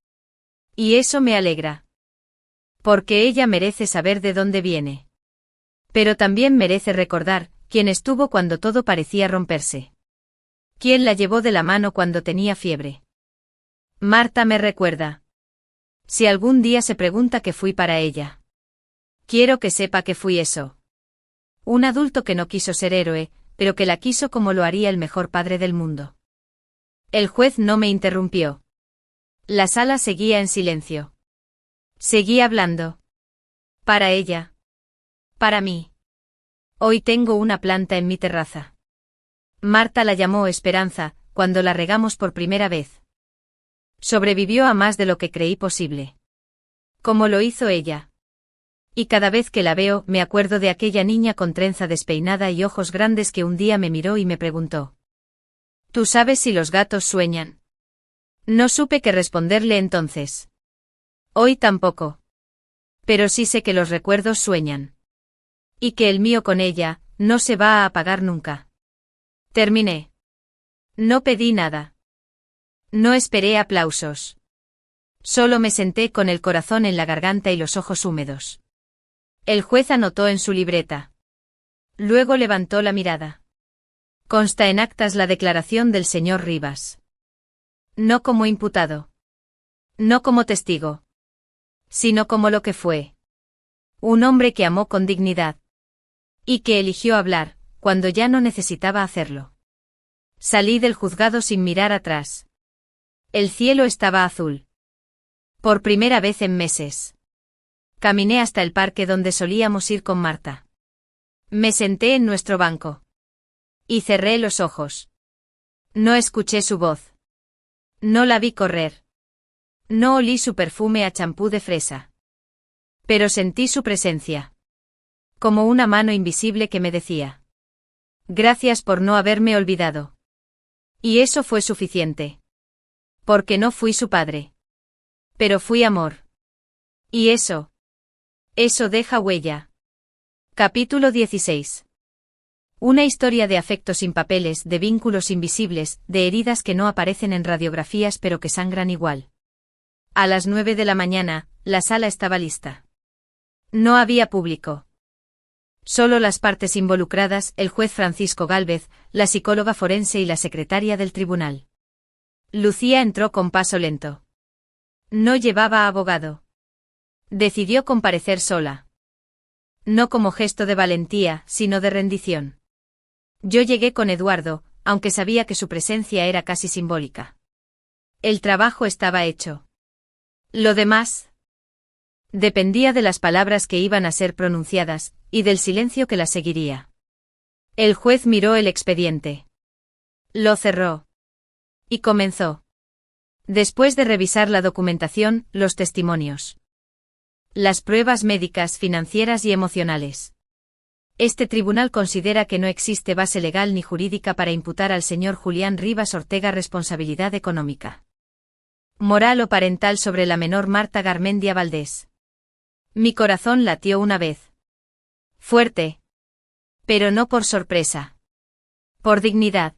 Y eso me alegra. Porque ella merece saber de dónde viene. Pero también merece recordar quién estuvo cuando todo parecía romperse. ¿Quién la llevó de la mano cuando tenía fiebre? Marta me recuerda. Si algún día se pregunta qué fui para ella. Quiero que sepa que fui eso. Un adulto que no quiso ser héroe, pero que la quiso como lo haría el mejor padre del mundo. El juez no me interrumpió. La sala seguía en silencio. Seguí hablando. Para ella. Para mí. Hoy tengo una planta en mi terraza. Marta la llamó Esperanza, cuando la regamos por primera vez. Sobrevivió a más de lo que creí posible. Como lo hizo ella. Y cada vez que la veo, me acuerdo de aquella niña con trenza despeinada y ojos grandes que un día me miró y me preguntó. ¿Tú sabes si los gatos sueñan? No supe qué responderle entonces. Hoy tampoco. Pero sí sé que los recuerdos sueñan. Y que el mío con ella, no se va a apagar nunca. Terminé. No pedí nada. No esperé aplausos. Solo me senté con el corazón en la garganta y los ojos húmedos. El juez anotó en su libreta. Luego levantó la mirada. Consta en actas la declaración del señor Rivas. No como imputado. No como testigo. Sino como lo que fue. Un hombre que amó con dignidad. Y que eligió hablar, cuando ya no necesitaba hacerlo. Salí del juzgado sin mirar atrás. El cielo estaba azul. Por primera vez en meses. Caminé hasta el parque donde solíamos ir con Marta. Me senté en nuestro banco. Y cerré los ojos. No escuché su voz. No la vi correr. No olí su perfume a champú de fresa. Pero sentí su presencia. Como una mano invisible que me decía. Gracias por no haberme olvidado. Y eso fue suficiente. Porque no fui su padre. Pero fui amor. Y eso deja huella. Capítulo 16. Una historia de afectos sin papeles, de vínculos invisibles, de heridas que no aparecen en radiografías pero que sangran igual. A las 9 de la mañana, la sala estaba lista. No había público. Solo las partes involucradas, el juez Francisco Gálvez, la psicóloga forense y la secretaria del tribunal. Lucía entró con paso lento. No llevaba abogado. Decidió comparecer sola. No como gesto de valentía, sino de rendición. Yo llegué con Eduardo, aunque sabía que su presencia era casi simbólica. El trabajo estaba hecho. Lo demás dependía de las palabras que iban a ser pronunciadas, y del silencio que las seguiría. El juez miró el expediente. Lo cerró. Y comenzó. Después de revisar la documentación, los testimonios. Las pruebas médicas, financieras y emocionales. Este tribunal considera que no existe base legal ni jurídica para imputar al señor Julián Rivas Ortega responsabilidad económica, moral o parental sobre la menor Marta Garmendia Valdés. Mi corazón latió una vez. Fuerte. Pero no por sorpresa. Por dignidad.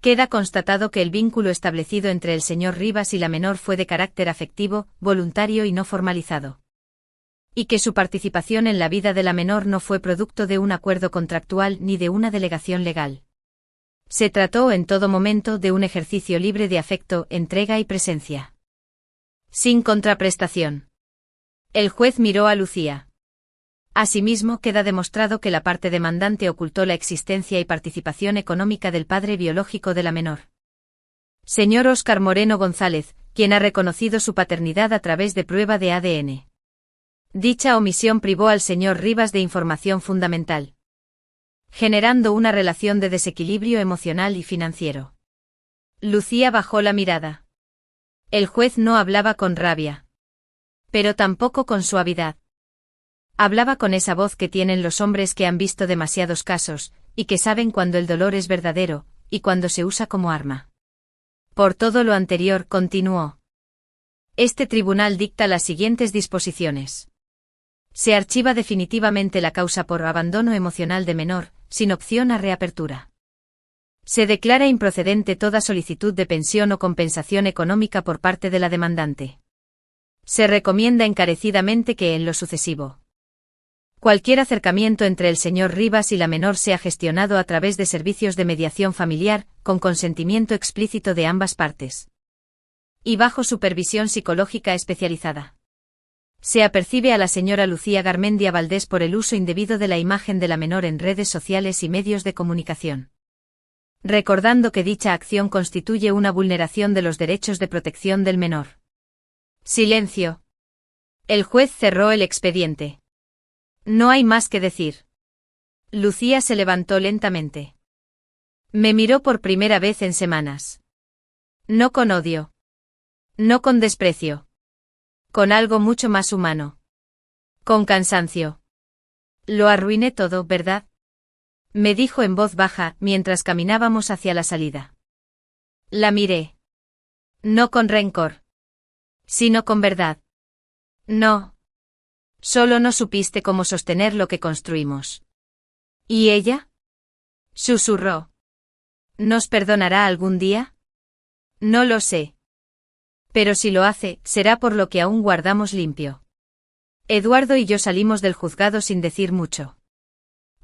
Queda constatado que el vínculo establecido entre el señor Rivas y la menor fue de carácter afectivo, voluntario y no formalizado. Y que su participación en la vida de la menor no fue producto de un acuerdo contractual ni de una delegación legal. Se trató en todo momento de un ejercicio libre de afecto, entrega y presencia. Sin contraprestación. El juez miró a Lucía. Asimismo, queda demostrado que la parte demandante ocultó la existencia y participación económica del padre biológico de la menor. Señor Óscar Moreno González, quien ha reconocido su paternidad a través de prueba de ADN. Dicha omisión privó al señor Rivas de información fundamental, generando una relación de desequilibrio emocional y financiero. Lucía bajó la mirada. El juez no hablaba con rabia, pero tampoco con suavidad. Hablaba con esa voz que tienen los hombres que han visto demasiados casos, y que saben cuando el dolor es verdadero, y cuando se usa como arma. Por todo lo anterior, continuó. Este tribunal dicta las siguientes disposiciones. Se archiva definitivamente la causa por abandono emocional de menor, sin opción a reapertura. Se declara improcedente toda solicitud de pensión o compensación económica por parte de la demandante. Se recomienda encarecidamente que en lo sucesivo, cualquier acercamiento entre el señor Rivas y la menor sea gestionado a través de servicios de mediación familiar, con consentimiento explícito de ambas partes. Y bajo supervisión psicológica especializada. Se apercibe a la señora Lucía Garmendia Valdés por el uso indebido de la imagen de la menor en redes sociales y medios de comunicación. Recordando que dicha acción constituye una vulneración de los derechos de protección del menor. Silencio. El juez cerró el expediente. No hay más que decir. Lucía se levantó lentamente. Me miró por primera vez en semanas. No con odio. No con desprecio. Con algo mucho más humano. Con cansancio. Lo arruiné todo, ¿verdad? Me dijo en voz baja, mientras caminábamos hacia la salida. La miré. No con rencor. Sino con verdad. No. Solo no supiste cómo sostener lo que construimos. ¿Y ella? Susurró. ¿Nos perdonará algún día? No lo sé. Pero si lo hace, será por lo que aún guardamos limpio. Eduardo y yo salimos del juzgado sin decir mucho.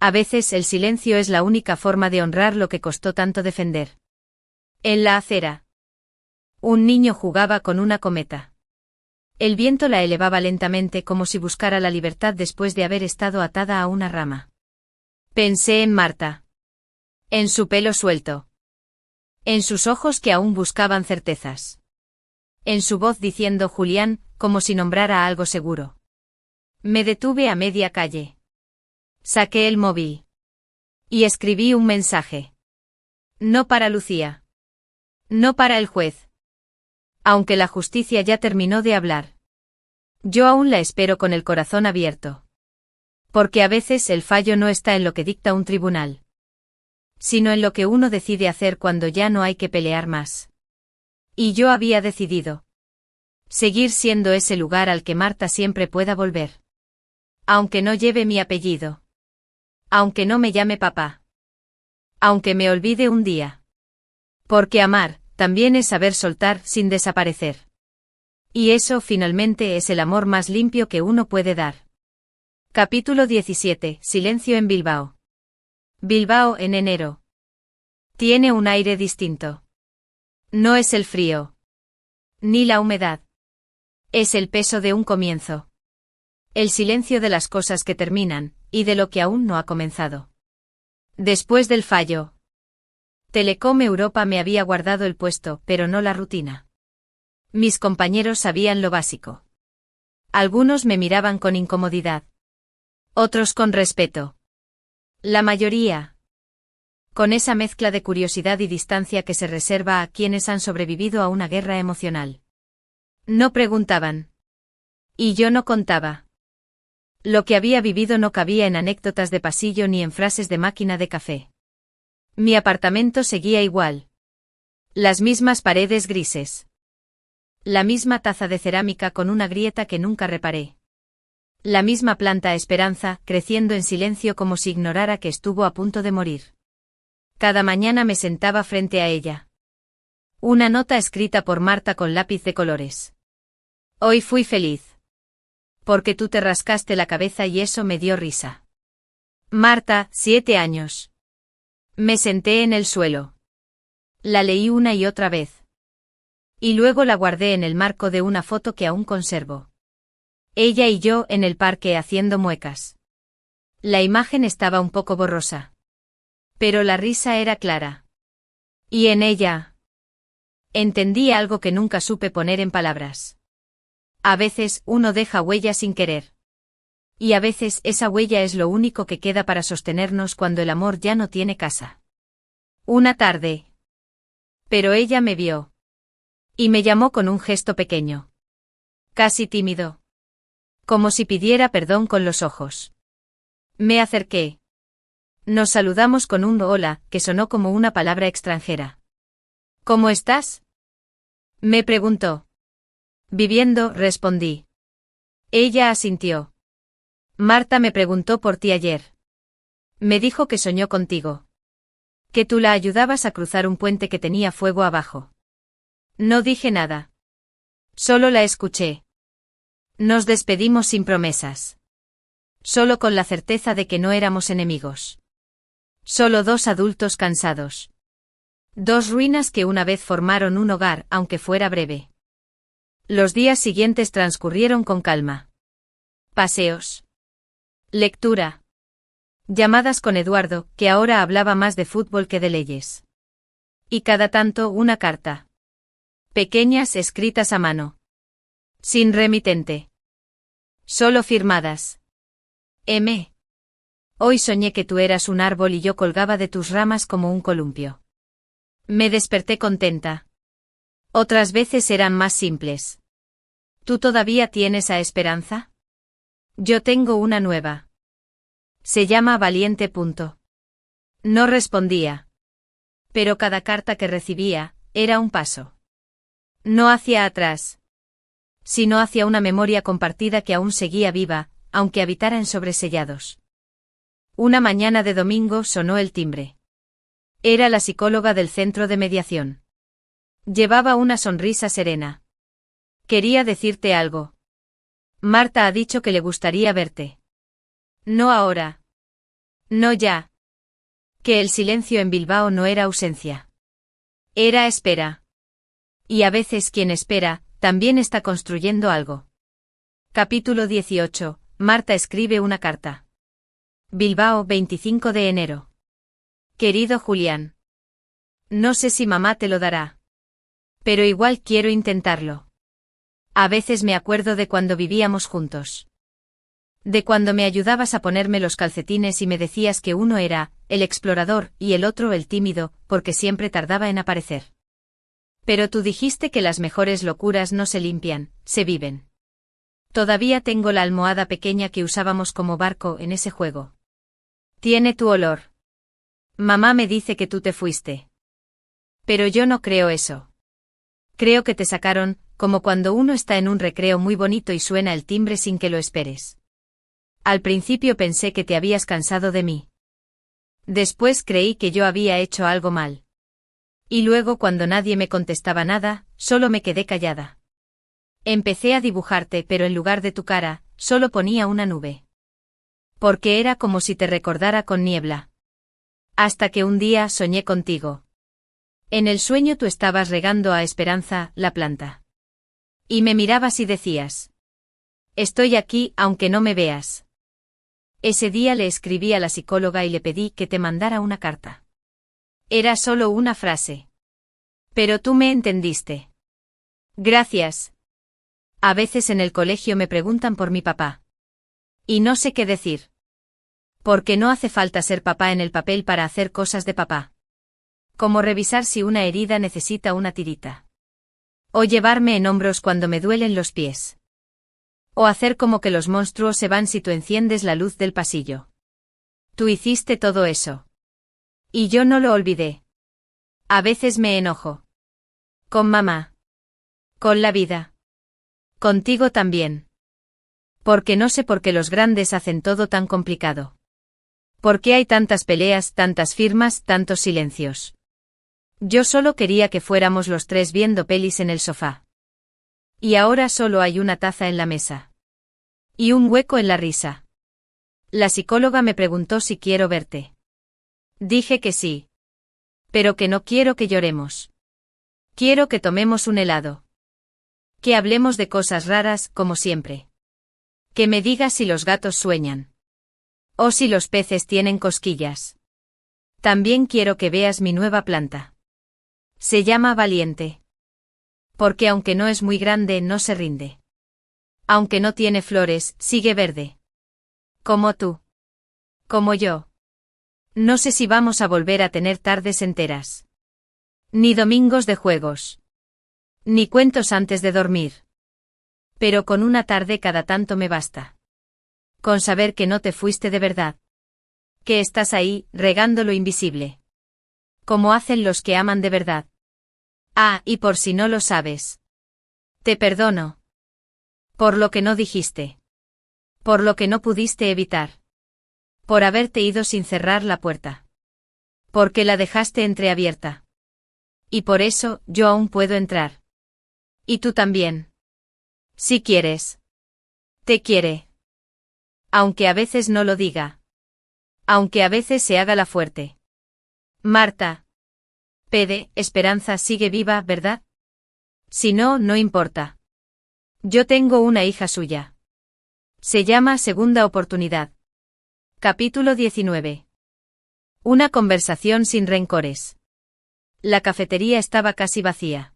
A veces el silencio es la única forma de honrar lo que costó tanto defender. En la acera, un niño jugaba con una cometa. El viento la elevaba lentamente como si buscara la libertad después de haber estado atada a una rama. Pensé en Marta. En su pelo suelto. En sus ojos que aún buscaban certezas. En su voz diciendo Julián, como si nombrara algo seguro. Me detuve a media calle. Saqué el móvil. Y escribí un mensaje. No para Lucía. No para el juez. Aunque la justicia ya terminó de hablar. Yo aún la espero con el corazón abierto. Porque a veces el fallo no está en lo que dicta un tribunal, sino en lo que uno decide hacer cuando ya no hay que pelear más. Y yo había decidido seguir siendo ese lugar al que Marta siempre pueda volver. Aunque no lleve mi apellido. Aunque no me llame papá. Aunque me olvide un día. Porque amar también es saber soltar sin desaparecer. Y eso finalmente es el amor más limpio que uno puede dar. Capítulo 17. Silencio en Bilbao. Bilbao en enero. Tiene un aire distinto. No es el frío. Ni la humedad. Es el peso de un comienzo. El silencio de las cosas que terminan, y de lo que aún no ha comenzado. Después del fallo, Telecom Europa me había guardado el puesto, pero no la rutina. Mis compañeros sabían lo básico. Algunos me miraban con incomodidad. Otros con respeto. La mayoría con esa mezcla de curiosidad y distancia que se reserva a quienes han sobrevivido a una guerra emocional. No preguntaban. Y yo no contaba. Lo que había vivido no cabía en anécdotas de pasillo ni en frases de máquina de café. Mi apartamento seguía igual. Las mismas paredes grises. La misma taza de cerámica con una grieta que nunca reparé. La misma planta Esperanza, creciendo en silencio como si ignorara que estuvo a punto de morir. Cada mañana me sentaba frente a ella. Una nota escrita por Marta con lápiz de colores. Hoy fui feliz. Porque tú te rascaste la cabeza y eso me dio risa. Marta, 7 años. Me senté en el suelo. La leí una y otra vez. Y luego la guardé en el marco de una foto que aún conservo. Ella y yo en el parque haciendo muecas. La imagen estaba un poco borrosa. Pero la risa era clara. Y en ella entendí algo que nunca supe poner en palabras. A veces uno deja huella sin querer. Y a veces esa huella es lo único que queda para sostenernos cuando el amor ya no tiene casa. Una tarde. Pero ella me vio. Y me llamó con un gesto pequeño. Casi tímido. Como si pidiera perdón con los ojos. Me acerqué. Nos saludamos con un hola, que sonó como una palabra extranjera. ¿Cómo estás? Me preguntó. Viviendo, respondí. Ella asintió. Marta me preguntó por ti ayer. Me dijo que soñó contigo. Que tú la ayudabas a cruzar un puente que tenía fuego abajo. No dije nada. Solo la escuché. Nos despedimos sin promesas. Solo con la certeza de que no éramos enemigos. Solo dos adultos cansados. Dos ruinas que una vez formaron un hogar, aunque fuera breve. Los días siguientes transcurrieron con calma. Paseos. Lectura. Llamadas con Eduardo, que ahora hablaba más de fútbol que de leyes. Y cada tanto una carta. Pequeñas escritas a mano. Sin remitente. Solo firmadas. M. Hoy soñé que tú eras un árbol y yo colgaba de tus ramas como un columpio. Me desperté contenta. Otras veces eran más simples. ¿Tú todavía tienes a Esperanza? Yo tengo una nueva. Se llama Valiente. No respondía. Pero cada carta que recibía, era un paso. No hacia atrás. Sino hacia una memoria compartida que aún seguía viva, aunque habitara en sobresellados. Una mañana de domingo sonó el timbre. Era la psicóloga del centro de mediación. Llevaba una sonrisa serena. Quería decirte algo. Marta ha dicho que le gustaría verte. No ahora. No ya. Que el silencio en Bilbao no era ausencia. Era espera. Y a veces quien espera, también está construyendo algo. Capítulo 18. Marta escribe una carta. Bilbao, 25 de enero. Querido Julián. No sé si mamá te lo dará. Pero igual quiero intentarlo. A veces me acuerdo de cuando vivíamos juntos. De cuando me ayudabas a ponerme los calcetines y me decías que uno era el explorador y el otro el tímido, porque siempre tardaba en aparecer. Pero tú dijiste que las mejores locuras no se limpian, se viven. Todavía tengo la almohada pequeña que usábamos como barco en ese juego. Tiene tu olor. Mamá me dice que tú te fuiste. Pero yo no creo eso. Creo que te sacaron, como cuando uno está en un recreo muy bonito y suena el timbre sin que lo esperes. Al principio pensé que te habías cansado de mí. Después creí que yo había hecho algo mal. Y luego cuando nadie me contestaba nada, solo me quedé callada. Empecé a dibujarte, pero en lugar de tu cara, solo ponía una nube. Porque era como si te recordara con niebla. Hasta que un día soñé contigo. En el sueño tú estabas regando a Esperanza, la planta. Y me mirabas y decías: estoy aquí aunque no me veas. Ese día le escribí a la psicóloga y le pedí que te mandara una carta. Era solo una frase. Pero tú me entendiste. Gracias. A veces en el colegio me preguntan por mi papá. Y no sé qué decir. Porque no hace falta ser papá en el papel para hacer cosas de papá. Como revisar si una herida necesita una tirita. O llevarme en hombros cuando me duelen los pies. O hacer como que los monstruos se van si tú enciendes la luz del pasillo. Tú hiciste todo eso. Y yo no lo olvidé. A veces me enojo. Con mamá. Con la vida. Contigo también. Porque no sé por qué los grandes hacen todo tan complicado. ¿Por qué hay tantas peleas, tantas firmas, tantos silencios? Yo solo quería que fuéramos los tres viendo pelis en el sofá. Y ahora solo hay una taza en la mesa. Y un hueco en la risa. La psicóloga me preguntó si quiero verte. Dije que sí. Pero que no quiero que lloremos. Quiero que tomemos un helado. Que hablemos de cosas raras, como siempre. Que me digas si los gatos sueñan. O si los peces tienen cosquillas. También quiero que veas mi nueva planta. Se llama Valiente. Porque aunque no es muy grande, no se rinde. Aunque no tiene flores, sigue verde. Como tú. Como yo. No sé si vamos a volver a tener tardes enteras. Ni domingos de juegos. Ni cuentos antes de dormir. Pero con una tarde cada tanto me basta. Con saber que no te fuiste de verdad. Que estás ahí, regando lo invisible. Como hacen los que aman de verdad. Ah, y por si no lo sabes. Te perdono. Por lo que no dijiste. Por lo que no pudiste evitar. Por haberte ido sin cerrar la puerta. Porque la dejaste entreabierta. Y por eso, yo aún puedo entrar. Y tú también. Si quieres. Te quiere. Aunque a veces no lo diga. Aunque a veces se haga la fuerte. Marta. Pede, Esperanza sigue viva, ¿verdad? Si no, no importa. Yo tengo una hija suya. Se llama Segunda Oportunidad. Capítulo 19. Una conversación sin rencores. La cafetería estaba casi vacía.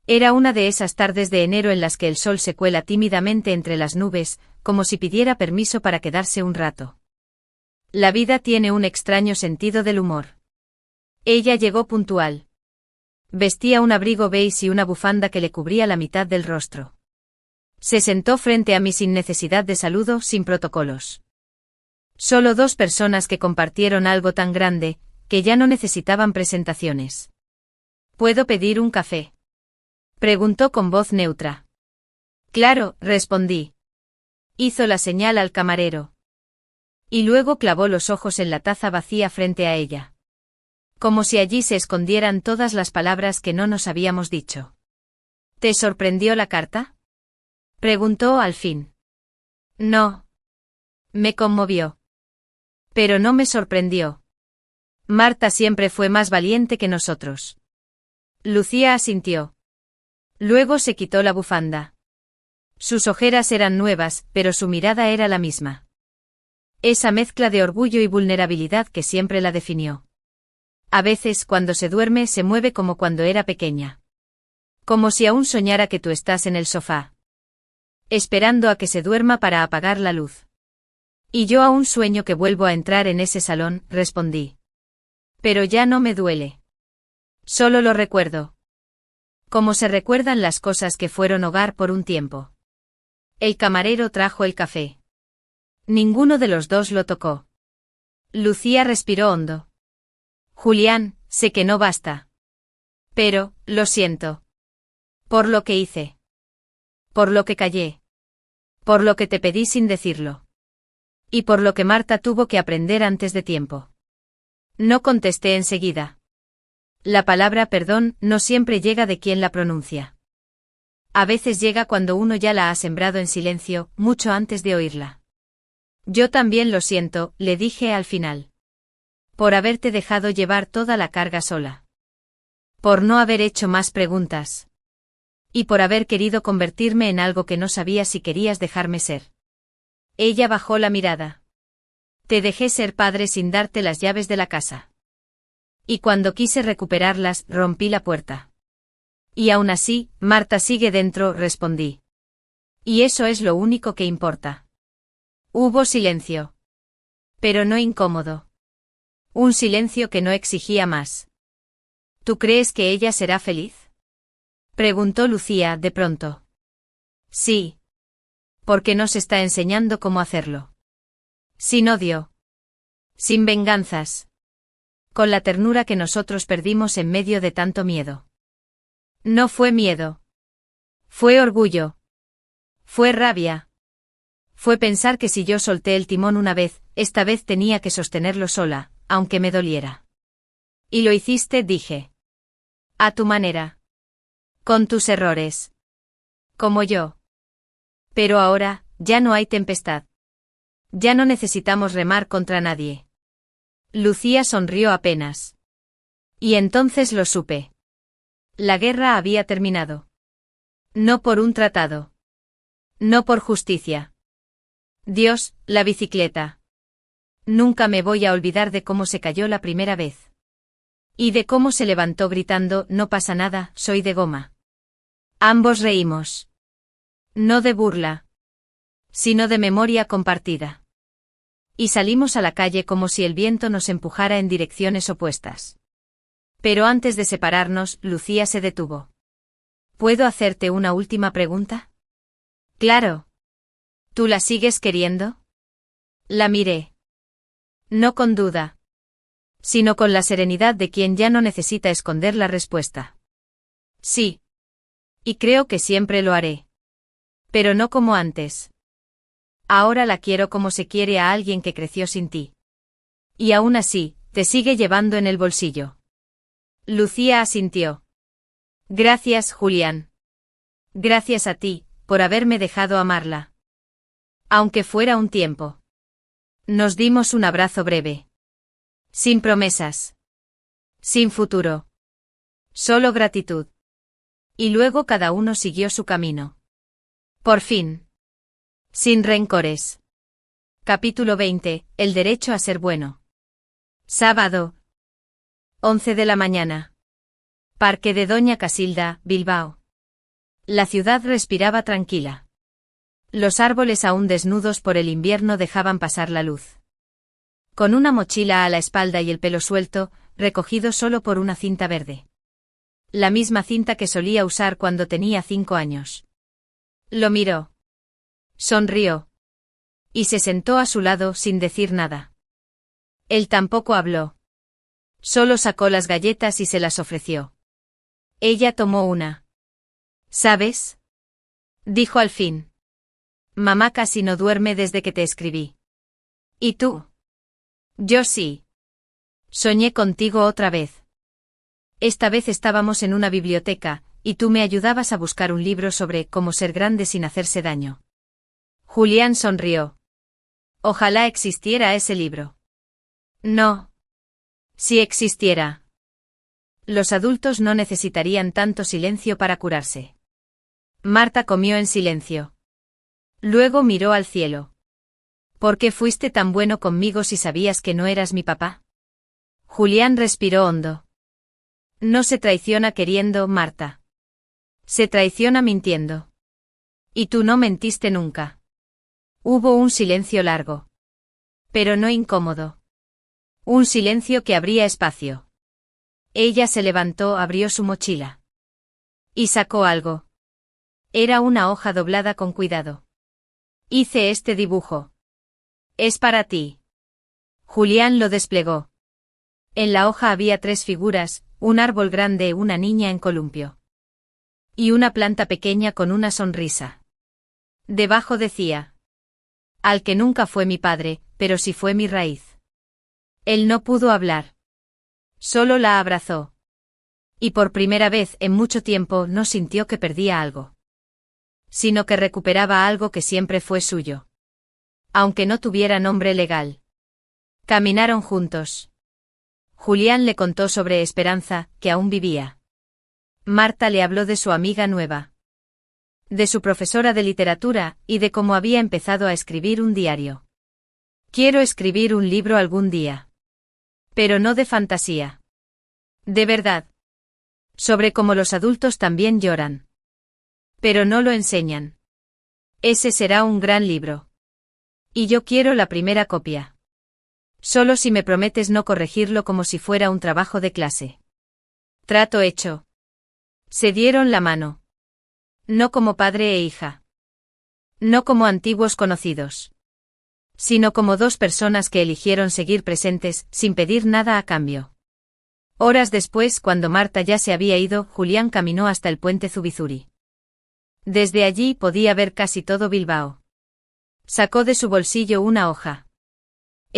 Era una de esas tardes de enero en las que el sol se cuela tímidamente entre las nubes, como si pidiera permiso para quedarse un rato. La vida tiene un extraño sentido del humor. Ella llegó puntual. Vestía un abrigo beige y una bufanda que le cubría la mitad del rostro. Se sentó frente a mí sin necesidad de saludo, sin protocolos. Solo dos personas que compartieron algo tan grande, que ya no necesitaban presentaciones. ¿Puedo pedir un café?, preguntó con voz neutra. Claro, respondí. Hizo la señal al camarero. Y luego clavó los ojos en la taza vacía frente a ella. Como si allí se escondieran todas las palabras que no nos habíamos dicho. ¿Te sorprendió la carta?, preguntó al fin. No. Me conmovió. Pero no me sorprendió. Marta siempre fue más valiente que nosotros. Lucía asintió. Luego se quitó la bufanda. Sus ojeras eran nuevas, pero su mirada era la misma. Esa mezcla de orgullo y vulnerabilidad que siempre la definió. A veces, cuando se duerme, se mueve como cuando era pequeña. Como si aún soñara que tú estás en el sofá. Esperando a que se duerma para apagar la luz. Y yo aún sueño que vuelvo a entrar en ese salón, respondí. Pero ya no me duele. Solo lo recuerdo. Como se recuerdan las cosas que fueron hogar por un tiempo. El camarero trajo el café. Ninguno de los dos lo tocó. Lucía respiró hondo. Julián, sé que no basta. Pero, lo siento. Por lo que hice. Por lo que callé. Por lo que te pedí sin decirlo. Y por lo que Marta tuvo que aprender antes de tiempo. No contesté enseguida. La palabra perdón no siempre llega de quien la pronuncia. A veces llega cuando uno ya la ha sembrado en silencio, mucho antes de oírla. Yo también lo siento, le dije al final. Por haberte dejado llevar toda la carga sola. Por no haber hecho más preguntas. Y por haber querido convertirme en algo que no sabía si querías dejarme ser. Ella bajó la mirada. Te dejé ser padre sin darte las llaves de la casa. Y cuando quise recuperarlas, rompí la puerta. Y aún así, Marta sigue dentro, respondí. Y eso es lo único que importa. Hubo silencio. Pero no incómodo. Un silencio que no exigía más. ¿Tú crees que ella será feliz?, preguntó Lucía de pronto. Sí. Porque nos está enseñando cómo hacerlo. Sin odio. Sin venganzas. Con la ternura que nosotros perdimos en medio de tanto miedo. No fue miedo. Fue orgullo. Fue rabia. Fue pensar que si yo solté el timón una vez, esta vez tenía que sostenerlo sola, aunque me doliera. Y lo hiciste, dije. A tu manera. Con tus errores. Como yo. Pero ahora, ya no hay tempestad. Ya no necesitamos remar contra nadie. Lucía sonrió apenas. Y entonces lo supe. La guerra había terminado. No por un tratado. No por justicia. Dios, la bicicleta. Nunca me voy a olvidar de cómo se cayó la primera vez. Y de cómo se levantó gritando, no pasa nada, soy de goma. Ambos reímos. No de burla. Sino de memoria compartida. Y salimos a la calle como si el viento nos empujara en direcciones opuestas. Pero antes de separarnos, Lucía se detuvo. ¿Puedo hacerte una última pregunta? Claro. ¿Tú la sigues queriendo? La miré. No con duda. Sino con la serenidad de quien ya no necesita esconder la respuesta. Sí. Y creo que siempre lo haré. Pero no como antes. Ahora la quiero como se quiere a alguien que creció sin ti. Y aún así, te sigue llevando en el bolsillo. Lucía asintió. Gracias, Julián. Gracias a ti, por haberme dejado amarla. Aunque fuera un tiempo. Nos dimos un abrazo breve. Sin promesas. Sin futuro. Solo gratitud. Y luego cada uno siguió su camino. Por fin. Sin rencores. Capítulo 20. El derecho a ser bueno. Sábado. 11 de la mañana. Parque de Doña Casilda, Bilbao. La ciudad respiraba tranquila. Los árboles aún desnudos por el invierno dejaban pasar la luz. Con una mochila a la espalda y el pelo suelto, recogido solo por una cinta verde. La misma cinta que solía usar cuando tenía 5 años. Lo miró. Sonrió. Y se sentó a su lado sin decir nada. Él tampoco habló. Solo sacó las galletas y se las ofreció. Ella tomó una. ¿Sabes? Dijo al fin. Mamá casi no duerme desde que te escribí. ¿Y tú? Yo sí. Soñé contigo otra vez. Esta vez estábamos en una biblioteca, y tú me ayudabas a buscar un libro sobre cómo ser grande sin hacerse daño. Julián sonrió. Ojalá existiera ese libro. No. Si existiera. Los adultos no necesitarían tanto silencio para curarse. Marta comió en silencio. Luego miró al cielo. ¿Por qué fuiste tan bueno conmigo si sabías que no eras mi papá? Julián respiró hondo. No se traiciona queriendo, Marta. Se traiciona mintiendo. Y tú no mentiste nunca. Hubo un silencio largo. Pero no incómodo. Un silencio que abría espacio. Ella se levantó, abrió su mochila. Y sacó algo. Era una hoja doblada con cuidado. Hice este dibujo. Es para ti. Julián lo desplegó. En la hoja había 3 figuras, un árbol grande, una niña en columpio. Y una planta pequeña con una sonrisa. Debajo decía. Al que nunca fue mi padre, pero sí fue mi raíz. Él no pudo hablar. Solo la abrazó. Y por primera vez en mucho tiempo no sintió que perdía algo. Sino que recuperaba algo que siempre fue suyo. Aunque no tuviera nombre legal. Caminaron juntos. Julián le contó sobre Esperanza, que aún vivía. Marta le habló de su amiga nueva. De su profesora de literatura, y de cómo había empezado a escribir un diario. Quiero escribir un libro algún día. Pero no de fantasía. De verdad. Sobre cómo los adultos también lloran. Pero no lo enseñan. Ese será un gran libro. Y yo quiero la primera copia. Solo si me prometes no corregirlo como si fuera un trabajo de clase. Trato hecho. Se dieron la mano. No como padre e hija. No como antiguos conocidos. Sino como 2 personas que eligieron seguir presentes, sin pedir nada a cambio. Horas después, cuando Marta ya se había ido, Julián caminó hasta el puente Zubizuri. Desde allí podía ver casi todo Bilbao. Sacó de su bolsillo una hoja.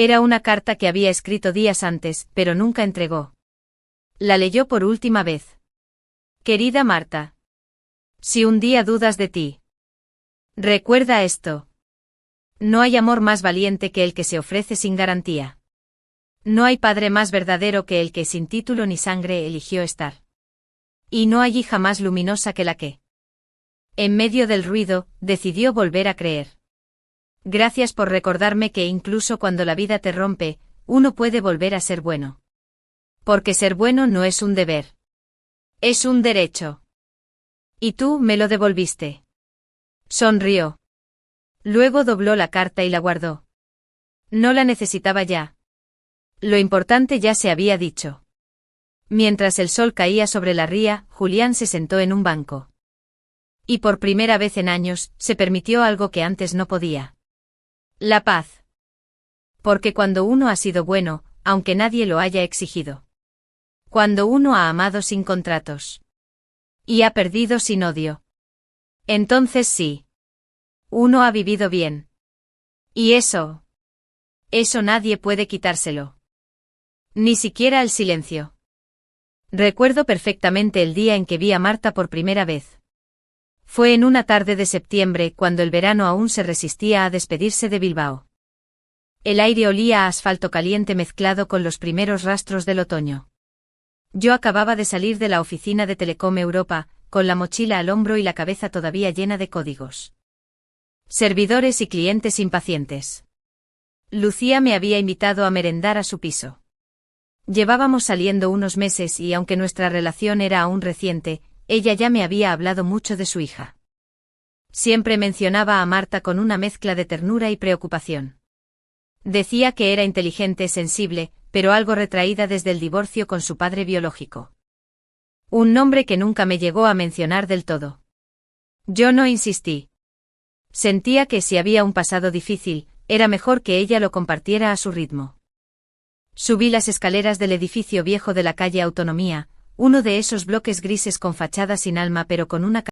Era una carta que había escrito días antes, pero nunca entregó. La leyó por última vez. Querida Marta. Si un día dudas de ti, recuerda esto. No hay amor más valiente que el que se ofrece sin garantía. No hay padre más verdadero que el que sin título ni sangre eligió estar. Y no hay hija más luminosa que la que, en medio del ruido, decidió volver a creer. Gracias por recordarme que incluso cuando la vida te rompe, uno puede volver a ser bueno. Porque ser bueno no es un deber. Es un derecho. Y tú me lo devolviste. Sonrió. Luego dobló la carta y la guardó. No la necesitaba ya. Lo importante ya se había dicho. Mientras el sol caía sobre la ría, Julián se sentó en un banco. Y por primera vez en años, se permitió algo que antes no podía. La paz. Porque cuando uno ha sido bueno, aunque nadie lo haya exigido. Cuando uno ha amado sin contratos. Y ha perdido sin odio. Entonces sí. Uno ha vivido bien. Y eso nadie puede quitárselo. Ni siquiera el silencio. Recuerdo perfectamente el día en que vi a Marta por primera vez. Fue en una tarde de septiembre cuando el verano aún se resistía a despedirse de Bilbao. El aire olía a asfalto caliente mezclado con los primeros rastros del otoño. Yo acababa de salir de la oficina de Telecom Europa, con la mochila al hombro y la cabeza todavía llena de códigos. Servidores y clientes impacientes. Lucía me había invitado a merendar a su piso. Llevábamos saliendo unos meses y aunque nuestra relación era aún reciente, ella ya me había hablado mucho de su hija. Siempre mencionaba a Marta con una mezcla de ternura y preocupación. Decía que era inteligente, sensible, pero algo retraída desde el divorcio con su padre biológico. Un nombre que nunca me llegó a mencionar del todo. Yo no insistí. Sentía que si había un pasado difícil, era mejor que ella lo compartiera a su ritmo. Subí las escaleras del edificio viejo de la calle Autonomía, uno de esos bloques grises con fachada sin alma pero con una